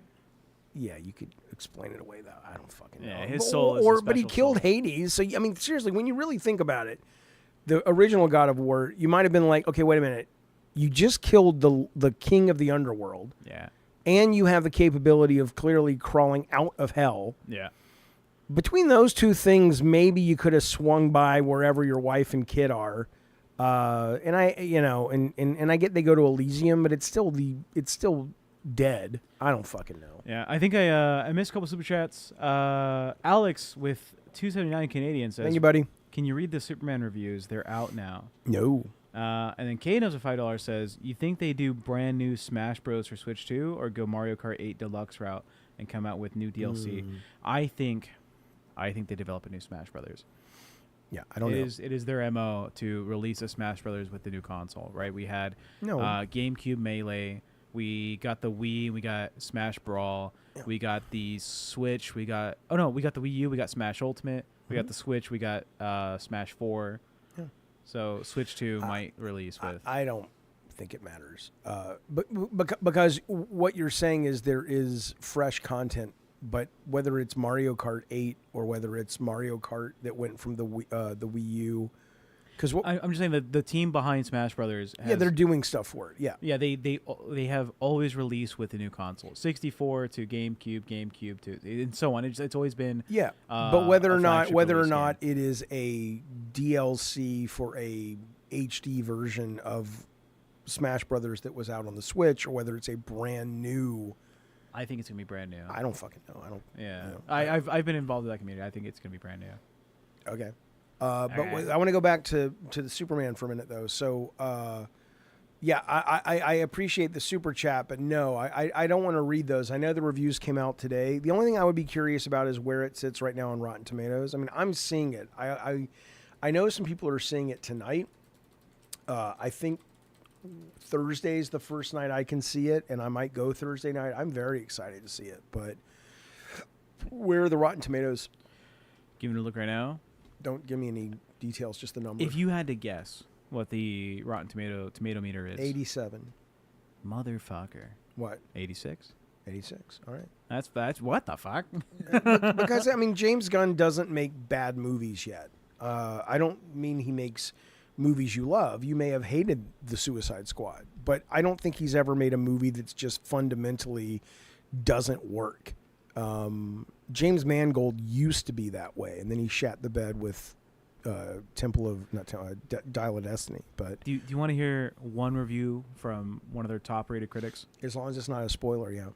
Yeah, you could explain it away though. I don't fucking know. Yeah, his soul is but he killed Hades. So I mean, seriously, when you really think about it, the original God of War, you might have been like, okay, wait a minute. You just killed the king of the underworld. Yeah. And you have the capability of clearly crawling out of hell. Yeah. Between those two things, maybe you could have swung by wherever your wife and kid are. And I get they go to Elysium, but it's still dead. I don't fucking know. Yeah, I think I missed a couple super chats. Alex with 279 Canadian says, Thank you, buddy. Can you read the Superman reviews? They're out now. No. And then Kate knows a $5 says, you think they do brand new Smash Bros for Switch 2 or go Mario Kart 8 Deluxe route and come out with new DLC? I think they develop a new Smash Brothers. Yeah, I don't know. It is their MO to release a Smash Brothers with the new console, right? We had GameCube Melee, we got the Wii, we got Smash Brawl, we got the Switch, we got the Wii U, we got Smash Ultimate, we got the Switch, we got Smash 4. So Switch 2 might release with. I don't think it matters, but because what you're saying is there is fresh content, but whether it's Mario Kart 8 or whether it's Mario Kart that went from the Wii U, because I'm just saying that the team behind Smash Brothers. They're doing stuff for it. Yeah, they have always released with the new console, 64 to GameCube to and so on. It's always been but whether or not game. it is a DLC for a HD version of Smash Brothers that was out on the Switch, or whether it's a brand new. I think it's gonna be brand new. I don't fucking know. I don't. Yeah, you know. I've been involved with that community. I think it's gonna be brand new. Okay. But I want to go back to the Superman for a minute, though. So, I appreciate the super chat, but no, I don't want to read those. I know the reviews came out today. The only thing I would be curious about is where it sits right now on Rotten Tomatoes. I mean, I'm seeing it. I know some people are seeing it tonight. I think Thursday's the first night I can see it, and I might go Thursday night. I'm very excited to see it, but where are the Rotten Tomatoes? Give it a look right now. Don't give me any details, just the number. If you had to guess what the Rotten tomato meter is, 87. Motherfucker. What? 86. 86. All right. That's what the fuck? Because I mean, James Gunn doesn't make bad movies yet. I don't mean he makes movies you love. You may have hated the Suicide Squad, but I don't think he's ever made a movie that's just fundamentally doesn't work. James Mangold used to be that way, and then he shat the bed with Dial of Destiny. But Do you want to hear one review from one of their top-rated critics? as long as it's not a spoiler, yeah.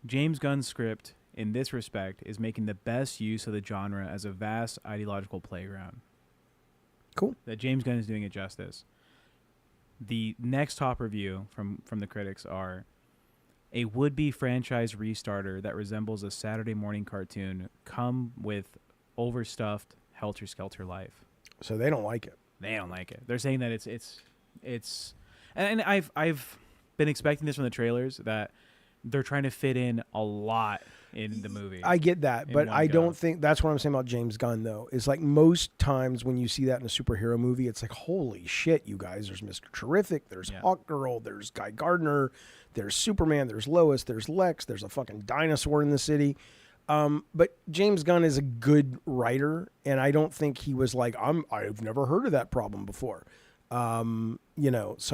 James Gunn's script, in this respect, is making the best use of the genre as a vast ideological playground. Cool. That James Gunn is doing it justice. The next top review from the critics are: a would-be franchise restarter that resembles a Saturday morning cartoon come with overstuffed helter-skelter life. So they don't like it. They don't like it. They're saying that it's and I've been expecting this from the trailers, that they're trying to fit in a lot in the movie. I get that, in but one I go. don't think that's what I'm saying about James Gunn, though. Is like most times when you see that in a superhero movie, it's like, holy shit, you guys, there's Mr. Terrific, there's Hawkgirl, there's Guy Gardner, there's Superman, there's Lois, there's Lex, there's a fucking dinosaur in the city. But James Gunn is a good writer, and I don't think he was like, I've never heard of that problem before. So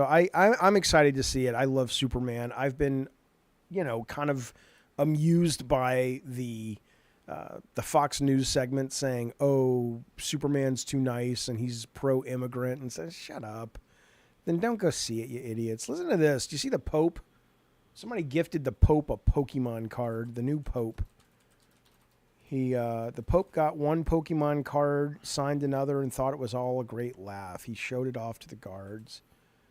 I'm excited to see it. I love Superman. I've been, kind of amused by the Fox News segment saying, "Oh, Superman's too nice and he's pro-immigrant," and says, "Shut up." Then don't go see it, you idiots. Listen to this. Do you see the Pope? Somebody gifted the Pope a Pokemon card. The new Pope. The Pope got one Pokemon card, signed another, and thought it was all a great laugh. He showed it off to the guards.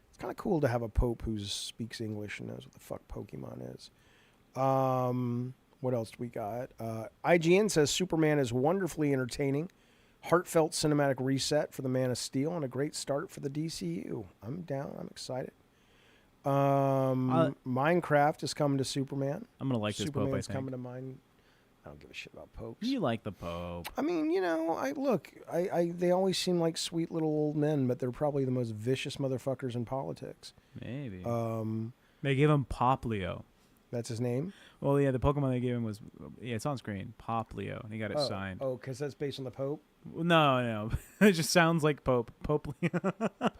It's kind of cool to have a Pope who speaks English and knows what the fuck Pokemon is. What else do we got? IGN says Superman is wonderfully entertaining. Heartfelt cinematic reset for the Man of Steel and a great start for the DCU. I'm down. I'm excited. Minecraft is coming to Superman. I'm gonna like this Pope, I Superman's think. coming to mine. I don't give a shit about popes. You like the Pope. I mean, they always seem like sweet little old men, but they're probably the most vicious motherfuckers in politics. Maybe. They gave him Pop Leo. That's his name? Well, yeah, the Pokemon they gave him was, it's on screen, Pop Leo, and he got it signed. Oh, because that's based on the Pope? No. It just sounds like Pope Leo.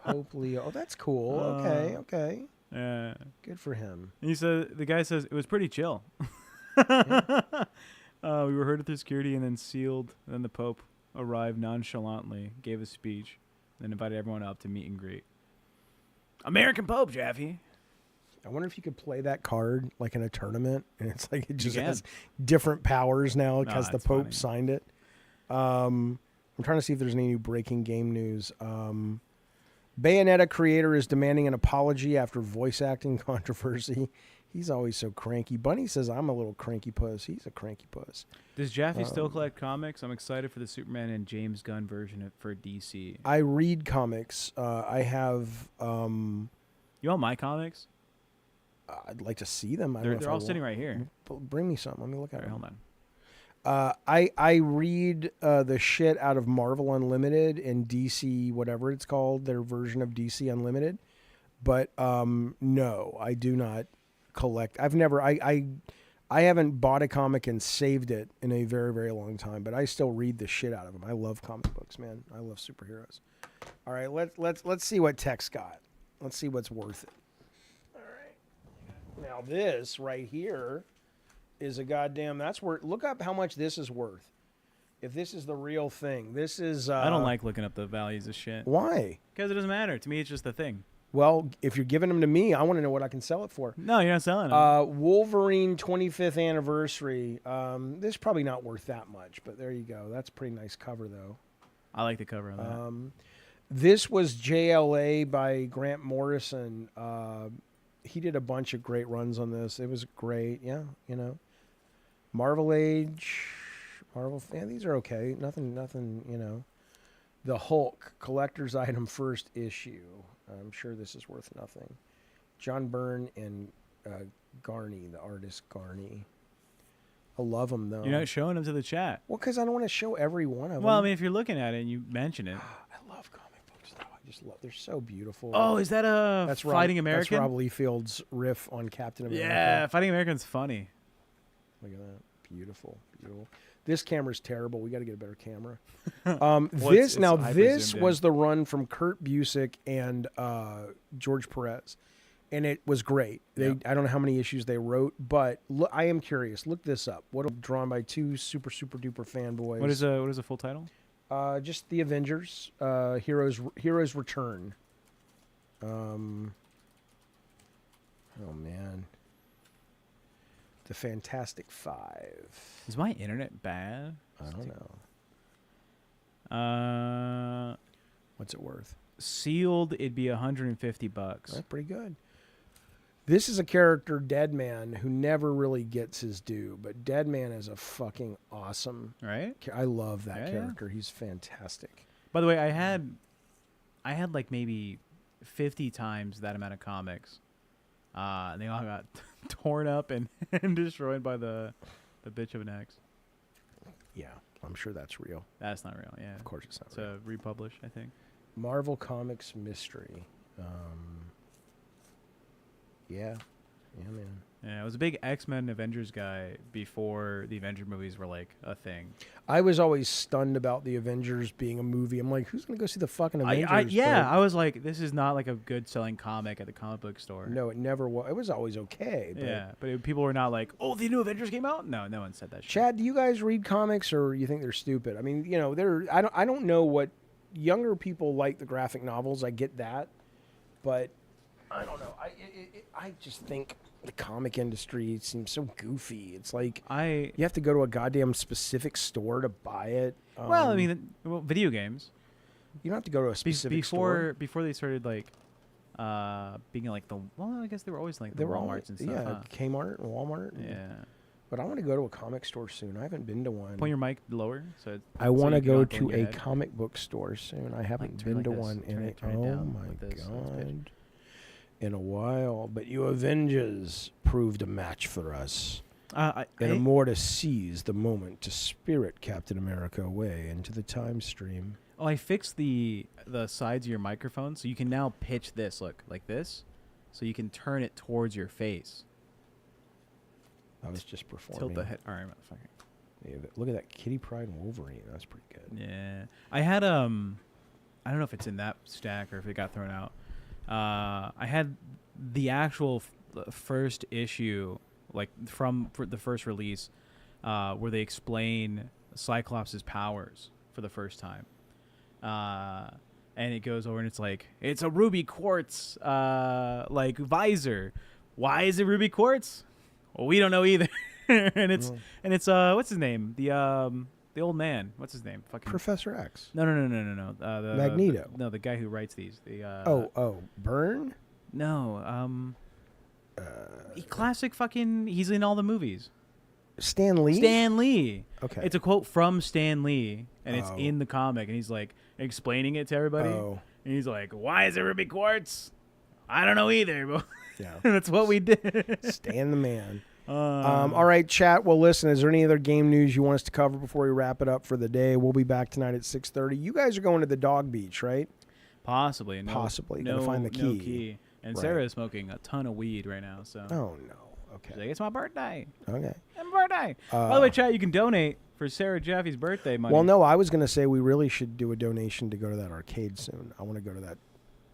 Pope Leo. Oh, that's cool. Okay. Yeah. Good for him. The guy says it was pretty chill. We were herded through security and then sealed. And then the Pope arrived nonchalantly, gave a speech, then invited everyone up to meet and greet. American Pope, Jaffe. I wonder if you could play that card like in a tournament, and it's like it just can. has different powers now because the that's Pope funny. signed it. I'm trying to see if there's any new breaking game news. Bayonetta creator is demanding an apology after voice acting controversy. He's always so cranky. Bunny says I'm a little cranky puss. He's a cranky puss. Does Jaffe still collect comics? I'm excited for the Superman and James Gunn version for DC. I read comics. I have. You want my comics? I'd like to see them. I don't know if They're I all will. sitting right here. Bring me some. Let me look at All right, them. hold on. I read the shit out of Marvel Unlimited and DC, whatever it's called, their version of DC Unlimited. But no, I do not collect. I've never. I haven't bought a comic and saved it in a very, very long time. But I still read the shit out of them. I love comic books, man. I love superheroes. All right, let's see what Tech's got. Let's see what's worth it. All right. Now this right here is a goddamn. That's worth. Look up how much this is worth. If this is the real thing, this is. I don't like looking up the values of shit. Why? Because it doesn't matter. To me, it's just a thing. Well, if you're giving them to me, I want to know what I can sell it for. No, you're not selling them. Wolverine 25th anniversary. This is probably not worth that much, but there you go. That's a pretty nice cover, though. I like the cover of that. This was JLA by Grant Morrison. He did a bunch of great runs on this. It was great. Yeah, Marvel Age. Yeah, these are okay. Nothing, The Hulk, collector's item, first issue. I'm sure this is worth nothing. John Byrne and Garney, the artist Garney. I love them, though. You're not showing them to the chat. Well, because I don't want to show every one of them. Well, I mean, if you're looking at it and you mention it. I love comic books, though. I just love. They're so beautiful. Oh, is that That's Fighting American? That's Rob Liefeld's riff on Captain America. Yeah, Fighting American's funny. Look at that. Beautiful. This camera's terrible. We got to get a better camera. Well, this it's this hyper-zoomed was in. the run from Kurt Busiek and George Perez, and it was great. They I don't know how many issues they wrote, but look, I am curious. Look this up. What drawn by two super duper fanboys. What is the full title? Just the Avengers, Heroes Return. Oh man, the Fantastic Five. Is my internet bad? I don't know. What's it worth? Sealed, it'd be $150. That's pretty good. This is a character, Deadman, who never really gets his due, but Deadman is a fucking awesome. Right? I love that Yeah, character. He's fantastic. By the way, I had like maybe 50 times that amount of comics. And they all got torn up and destroyed by the bitch of an X. Yeah, I'm sure that's real. That's not real. Yeah, Of course it's not it's real. a republish, I think. Marvel Comics Mystery. Yeah, man. Yeah, I was a big X-Men Avengers guy before the Avenger movies were like a thing. I was always stunned about the Avengers being a movie. I'm like, who's gonna go see the fucking Avengers? I was like, this is not like a good selling comic at the comic book store. No, it never was. It was always okay. But Yeah, but people were not like, oh, the new Avengers came out. No one said that shit. Chad, do you guys read comics, or you think they're stupid? I mean, you know, I don't know what younger people like the graphic novels. I get that, but I don't know. I just think the comic industry seems so goofy. It's like you have to go to a goddamn specific store to buy it. Well, I mean, video games. You don't have to go to a specific store. Before they started like being like the I guess they were always like the Walmarts and stuff. Yeah, huh? Kmart and Walmart. Yeah. But I want to go to a comic store soon. I haven't been to one. Point your mic lower. I want to you go don't go in to your a head. comic book store soon. I haven't turn been like to this. one in Turn a it down my like this on this page. god, in a while. But you Avengers proved a match for us. And more to seize the moment to spirit Captain America away into the time stream. Oh, I fixed the sides of your microphone, so you can now pitch this. Look, like this, so you can turn it towards your face. I was just performing. Tilt the head. All right, motherfucker. Yeah, look at that Kitty Pryde and Wolverine. That's pretty good. Yeah, I had I don't know if it's in that stack or if it got thrown out. I had the actual first issue, like for the first release, where they explain Cyclops' powers for the first time. And it goes over and it's like, it's a ruby quartz like visor. Why is it ruby quartz? Well, we don't know either. and it's what's his name? The old man. What's his name? Fucking Professor X. No. The Magneto. The guy who writes these. Byrne? No. Classic fucking. He's in all the movies. Stan Lee? Stan Lee. Okay. It's a quote from Stan Lee, and it's in the comic, and he's like explaining it to everybody. Oh. And he's like, "Why is it ruby quartz? I don't know either." But Yeah. that's what we did. Stan the man. All right, chat. Well, listen, is there any other game news you want us to cover before we wrap it up for the day? We'll be back tonight at 6:30. You guys are going to the Dog Beach, right? Possibly. Possibly. No, Gotta find the no key. key. And Right. Sarah is smoking a ton of weed right now. So. Oh, no. She's Okay. like, it's my birthday. Okay. It's my birthday. By the way, chat, you can donate for Sarah Jeffy's birthday money. Well, no, I was going to say we really should do a donation to go to that arcade soon. I want to go to that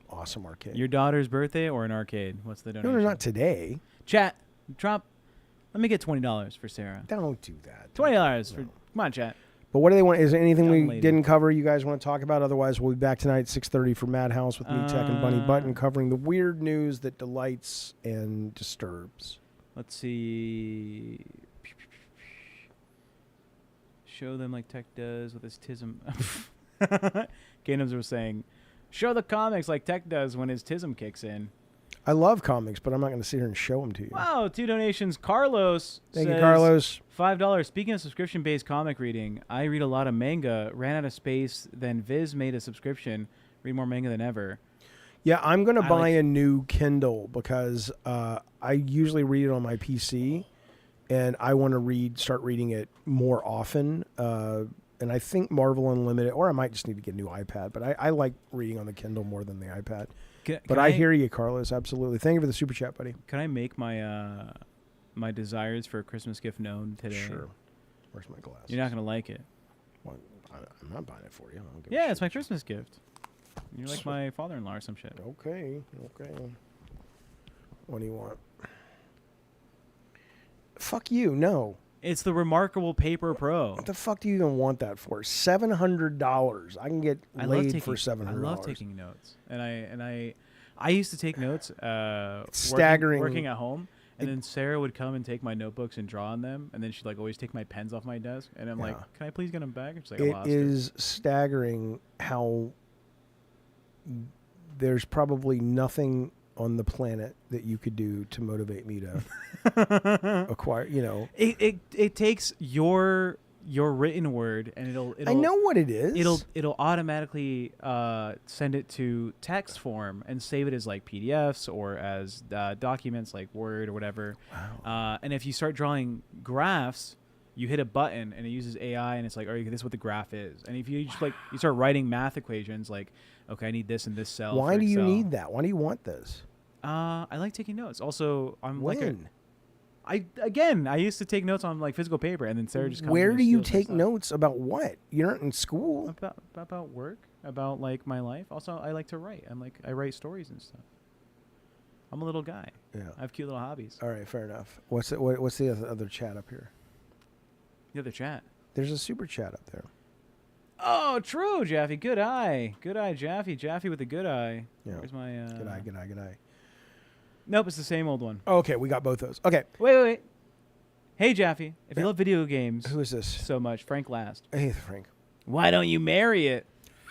awesome arcade. Your daughter's birthday or an arcade? What's the donation? No, not today. Chat, drop. Let me get $20 for Sarah. Don't do that. $20 for. Come on, chat. But what do they want? Is there anything Young we lady. didn't cover you guys want to talk about? Otherwise, we'll be back tonight at 6:30 for Madhouse with me, Tech, and Bunny Button, covering the weird news that delights and disturbs. Let's see. Show them like Tech does with his tism. Kingdoms was saying, show the comics like Tech does when his tism kicks in. I love comics, but I'm not going to sit here and show them to you. Wow, 2 donations. Carlos Thank you, says, Carlos. $5. Speaking of subscription-based comic reading, I read a lot of manga, ran out of space, then Viz made a subscription, read more manga than ever. Yeah, I'm going to I buy like- a new Kindle because I usually read it on my PC, and I want to start reading it more often. And I think Marvel Unlimited, or I might just need to get a new iPad, but I like reading on the Kindle more than the iPad. But I hear you, Carlos, absolutely. Thank you for the super chat, buddy. Can I make my my desires for a Christmas gift known today? Sure. Where's my glasses? You're not gonna like it. Well, I'm not buying it for you. I don't give a Yeah, shit. it's my Christmas gift. You're like my father-in-law or some shit. Okay. What do you want? Fuck you. No. It's the Remarkable Paper Pro. What the fuck do you even want that for? $700. I can get laid for $700. I love taking notes, and I used to take notes. Staggering. Working at home, and then Sarah would come and take my notebooks and draw on them, and then she'd like always take my pens off my desk, and I'm like, "Can I please get them back?" And she's like, "I lost it." It is staggering how there's probably nothing on the planet that you could do to motivate me to acquire. It takes your written word, and it'll I know what it is. It'll automatically send it to text form and save it as like PDFs or as documents like Word or whatever. Wow. And if you start drawing graphs, you hit a button and it uses AI, and it's like, this is what the graph is. And if you just you start writing math equations, like, okay, I need this in this cell. Why do you Excel. need that? Why do you want this? I like taking notes. Also, I'm when? I used to take notes on like physical paper, and then Sarah just comes. Where do you take notes about what? You're not in school. About work, about like my life. Also, I like to write. I write stories and stuff. I'm a little guy. Yeah. I have cute little hobbies. All right, fair enough. What's the other chat up here? The other chat. There's a super chat up there. Oh, true, Jaffe. Good eye, Jaffe. Jaffe with a good eye. Yeah. Where's my Good eye. Nope, it's the same old one. Okay, we got both those. Okay. Wait. Hey, Jaffe. If you love video games, who is this? So much, Frank Last. Hey, Frank. Why don't you marry it?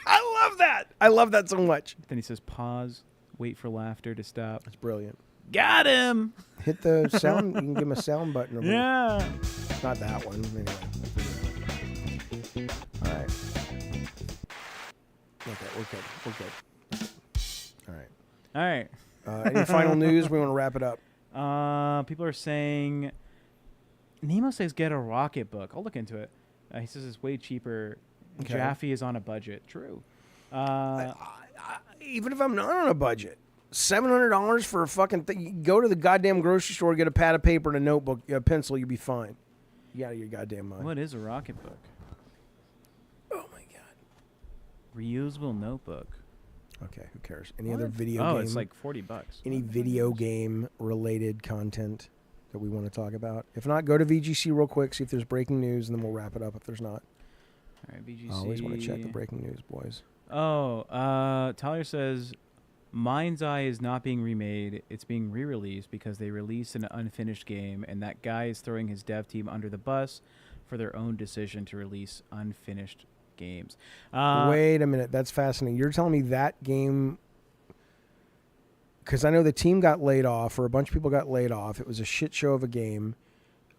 I love that. I love that so much. Then he says, pause, wait for laughter to stop. That's brilliant. Got him. Hit the sound. You can give him a sound button. Yeah. Not that one. Anyway. All right. Okay, we're good. All right. Any final news? We want to wrap it up. People are saying Nemo says get a Rocket book. I'll look into it. He says it's way cheaper. Okay. Jaffe is on a budget. True. Even if I'm not on a budget, $700 for a fucking thing. You go to the goddamn grocery store, get a pad of paper and a notebook, a pencil, you'll be fine. You out of your goddamn mind. What is a Rocket book? Oh my god. Reusable notebook. Okay, who cares? Any other video game? Oh, it's like $40. Any video game related content that we want to talk about? If not, go to VGC real quick, see if there's breaking news, and then we'll wrap it up if there's not. All right, VGC. I always want to check the breaking news, boys. Oh, Tyler says Mind's Eye is not being remade. It's being re-released because they released an unfinished game, and that guy is throwing his dev team under the bus for their own decision to release unfinished games. Wait a minute. That's fascinating. You're telling me that game... Because I know the team got laid off, or a bunch of people got laid off. It was a shit show of a game.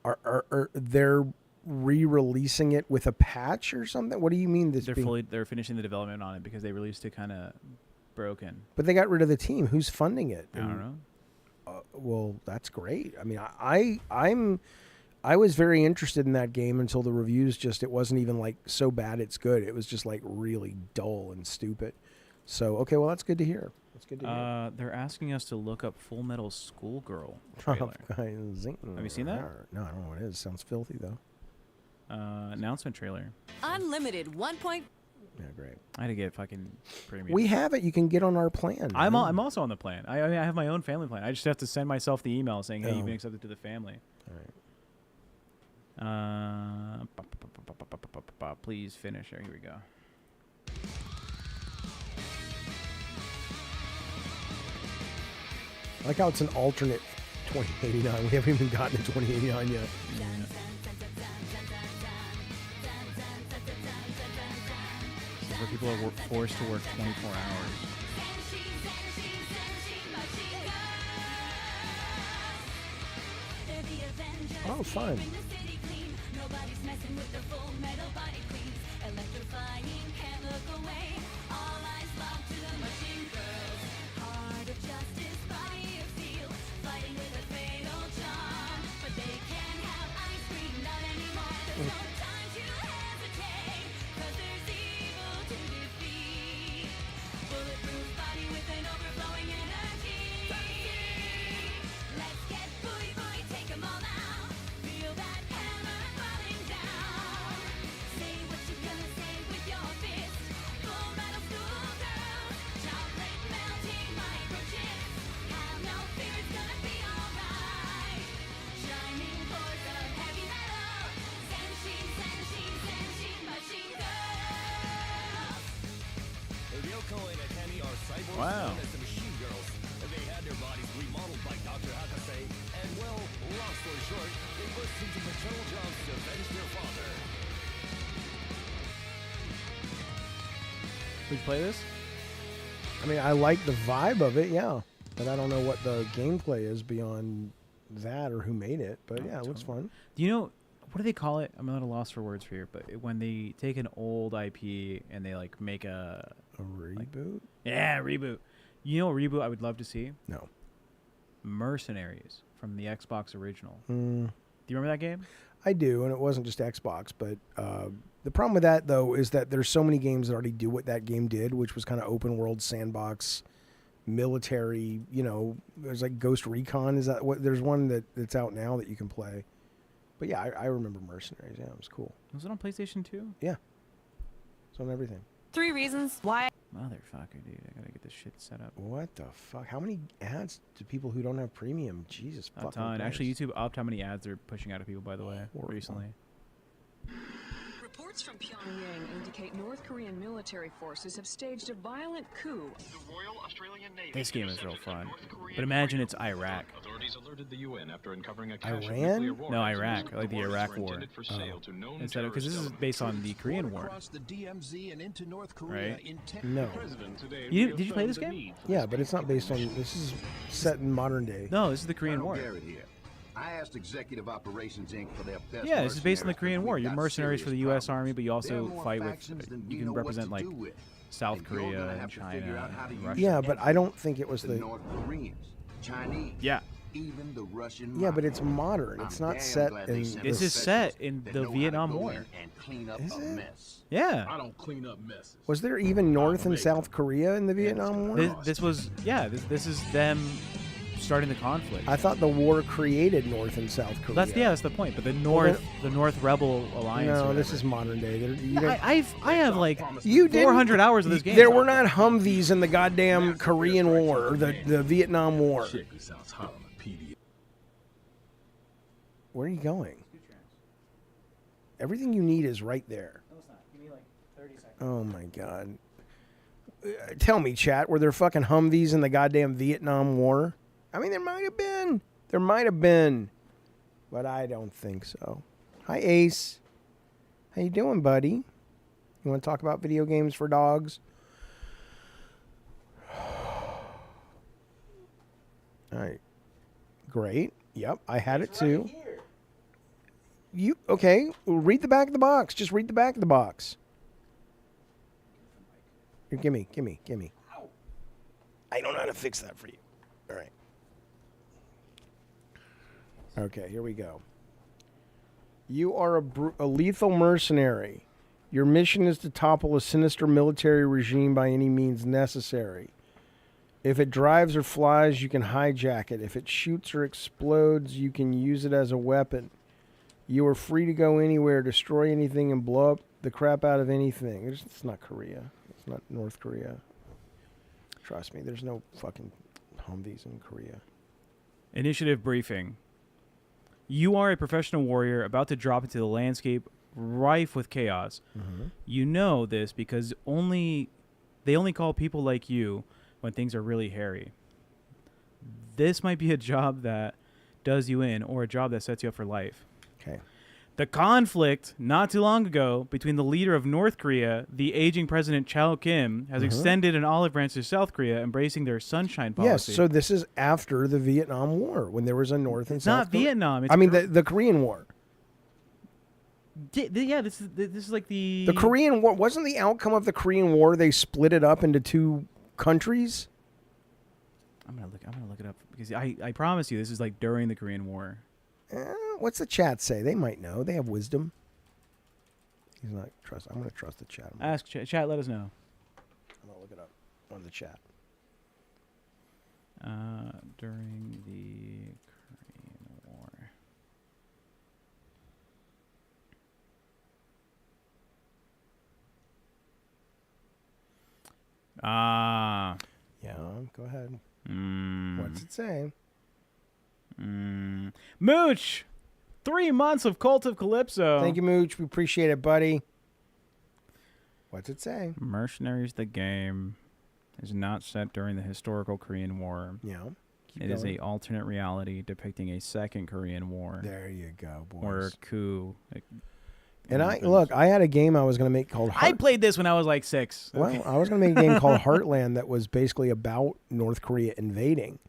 Are they're re-releasing it with a patch or something? What do you mean? They're finishing the development on it because they released it kind of broken. But they got rid of the team. Who's funding it? I don't know. Well, that's great. I mean, I was very interested in that game until the reviews it wasn't even like so bad it's good. It was just like really dull and stupid. So, okay, well, that's good to hear. That's good to hear. They're asking us to look up Full Metal Schoolgirl trailer. Have you seen that? No, I don't know what it is. Sounds filthy, though. Announcement trailer. Unlimited 1. Yeah, great. I had to get fucking premium. We have it. You can get on our plan. I'm also on the plan. I have my own family plan. I just have to send myself the email saying, hey, you've been accepted to the family. All right. Please finish. Here we go. I like how it's an alternate 2089. We haven't even gotten to 2089 yet. This is where people are forced to work 24 hours. Oh, fun. Wow. as the machine girls. They had their bodies remodeled by Dr. Hakase, and well, long story short, they burst into maternal jobs to avenge their father. Would you play this? I mean, I like the vibe of it, yeah. But I don't know what the gameplay is beyond that or who made it. But yeah, it looks fun. Do you know, what do they call it? I'm a little lost for words here, but when they take an old IP and they like make a reboot? Yeah, reboot. You know what reboot I would love to see? No. Mercenaries from the Xbox original. Mm. Do you remember that game? I do, and it wasn't just Xbox, but the problem with that, though, is that there's so many games that already do what that game did, which was kind of open world sandbox, military, you know, there's like Ghost Recon. Is that what? There's one that's out now that you can play. But yeah, I remember Mercenaries. Yeah, it was cool. Was it on PlayStation 2? Yeah. It's on everything. 3 reasons why. Motherfucker, dude. I gotta get this shit set up. What the fuck? How many ads to people who don't have premium? Jesus A fucking ton. Christ. Actually, YouTube upped how many ads they're pushing out of people, by the way, recently. Reports from Pyongyang indicate North Korean military forces have staged a violent coup. The Royal Australian Navy This game is real fun. But imagine it's Iraq. Authorities alerted the UN after uncovering a cache of Iran? nuclear warheads. No, Iraq. Like the Iraq Were War. intended for sale to known Instead of, because this is terrorist based on the Korean War. Across the DMZ and into North Korea Right? in No. Did you play this game? Yeah, but it's not based on. This is set in modern day. No, this is the Korean War. I asked Executive Operations Inc. for their best. Yeah, this is based on the mercenaries Korean because War. we've You're got mercenaries for the serious U.S. problems. Army, but you There are also more fight with. factions than You we can know what represent to like do with. South And you're gonna Korea and have to figure China out how to and use Russia. Yeah, but I don't think it was the the. North Koreans, Chinese, Yeah. even the Russian. Yeah, but mafia. it's modern. It's I'm not damn set glad they in. sent This us is set specialists in that the know how to Vietnam go War. in and clean up Is a it? mess. Yeah. I don't clean up messes. Was there even North and South Korea in the Vietnam War? This was this is them starting the conflict. I thought the war created North and South Korea. That's the point. But the Well, North Rebel Alliance. or No, this whatever. is modern day. I have like You didn't- 400 hours of this game. There were not Humvees in the goddamn Korean War or the Vietnam War. Where are you going? Everything you need is right there. No, it's not. Give me like 30 seconds. Oh my god. Tell me, chat, were there fucking Humvees in the goddamn Vietnam War? I mean, there might have been. There might have been. But I don't think so. Hi, Ace. How you doing, buddy? You want to talk about video games for dogs? All right. Great. Yep, I had it too. You okay? Well, read the back of the box. Just read the back of the box. Here, give me. I don't know how to fix that for you. All right. Okay, here we go. You are a lethal mercenary. Your mission is to topple a sinister military regime by any means necessary. If it drives or flies, you can hijack it. If it shoots or explodes, you can use it as a weapon. You are free to go anywhere, destroy anything, and blow up the crap out of anything. It's not Korea. It's not North Korea. Trust me, there's no fucking Humvees in Korea. Initiative briefing. You are a professional warrior about to drop into the landscape rife with chaos. Mm-hmm. You know this because they only call people like you when things are really hairy. This might be a job that does you in or a job that sets you up for life. Okay. The conflict not too long ago between the leader of North Korea, the aging President Chao Kim, has extended an olive branch to South Korea, embracing their sunshine policy. Yes, so this is after the Vietnam War, when there was a North and It's South not Vietnam. It's I mean, the Korean War. Yeah, this is like the Korean War. Wasn't the outcome of the Korean War they split it up into two countries? I'm gonna look it up because I promise you this is like during the Korean War. What's the chat say? They might know. They have wisdom. He's not trust. I'm going to trust the chat. Ask chat. Let us know. I'm going to look it up on the chat. During the Korean War. Yeah. Go ahead. Mm. What's it say? Mooch, 3 months of Cult of Calypso. Thank you, Mooch. We appreciate it, buddy. What's it say? Mercenaries the game. is not set during the historical Korean War. Yeah. It is a alternate reality depicting a second Korean War. There you go, boys. Or coup. And I had a game I was going to make called I played this when I was like 6. Well, I was going to make a game called Heartland that was basically about North Korea invading.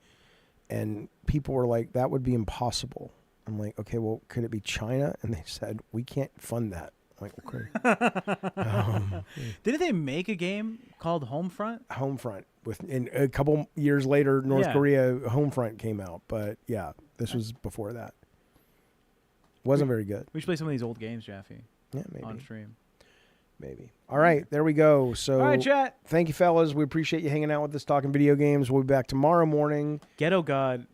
And people were like, that would be impossible. I'm like, okay, well, could it be China? And they said, we can't fund that. I'm like, okay. Didn't they make a game called Homefront? Homefront. And a couple years later, North Korea Homefront came out. But yeah, this was before that. Wasn't very good. We should play some of these old games, Jaffe. Yeah, maybe. On stream. Maybe. All right, there we go. So, all right, chat. Thank you, fellas. We appreciate you hanging out with us, talking video games. We'll be back tomorrow morning. Ghetto God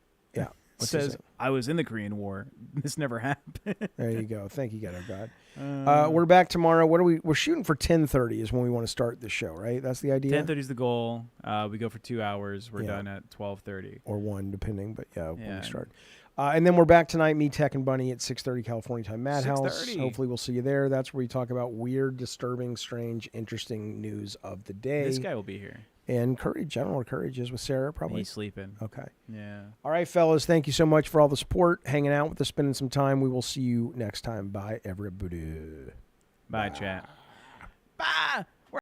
says, I was in the Korean War. This never happened. There you go. Thank you, Ghetto God. We're back tomorrow. We're shooting for 10:30 is when we want to start the show, right? That's the idea? 10:30 is the goal. We go for 2 hours. We're done at 12:30. Or 1, depending, but when we start. And then we're back tonight, me, Tech, and Bunny at 6:30 California time, Madhouse. 6:30. Hopefully we'll see you there. That's where we talk about weird, disturbing, strange, interesting news of the day. This guy will be here. And Courage, General Courage is with Sarah, probably. He's sleeping. Okay. Yeah. All right, fellas, thank you so much for all the support, hanging out with us, spending some time. We will see you next time. Bye, everybody. Bye, chat. Bye.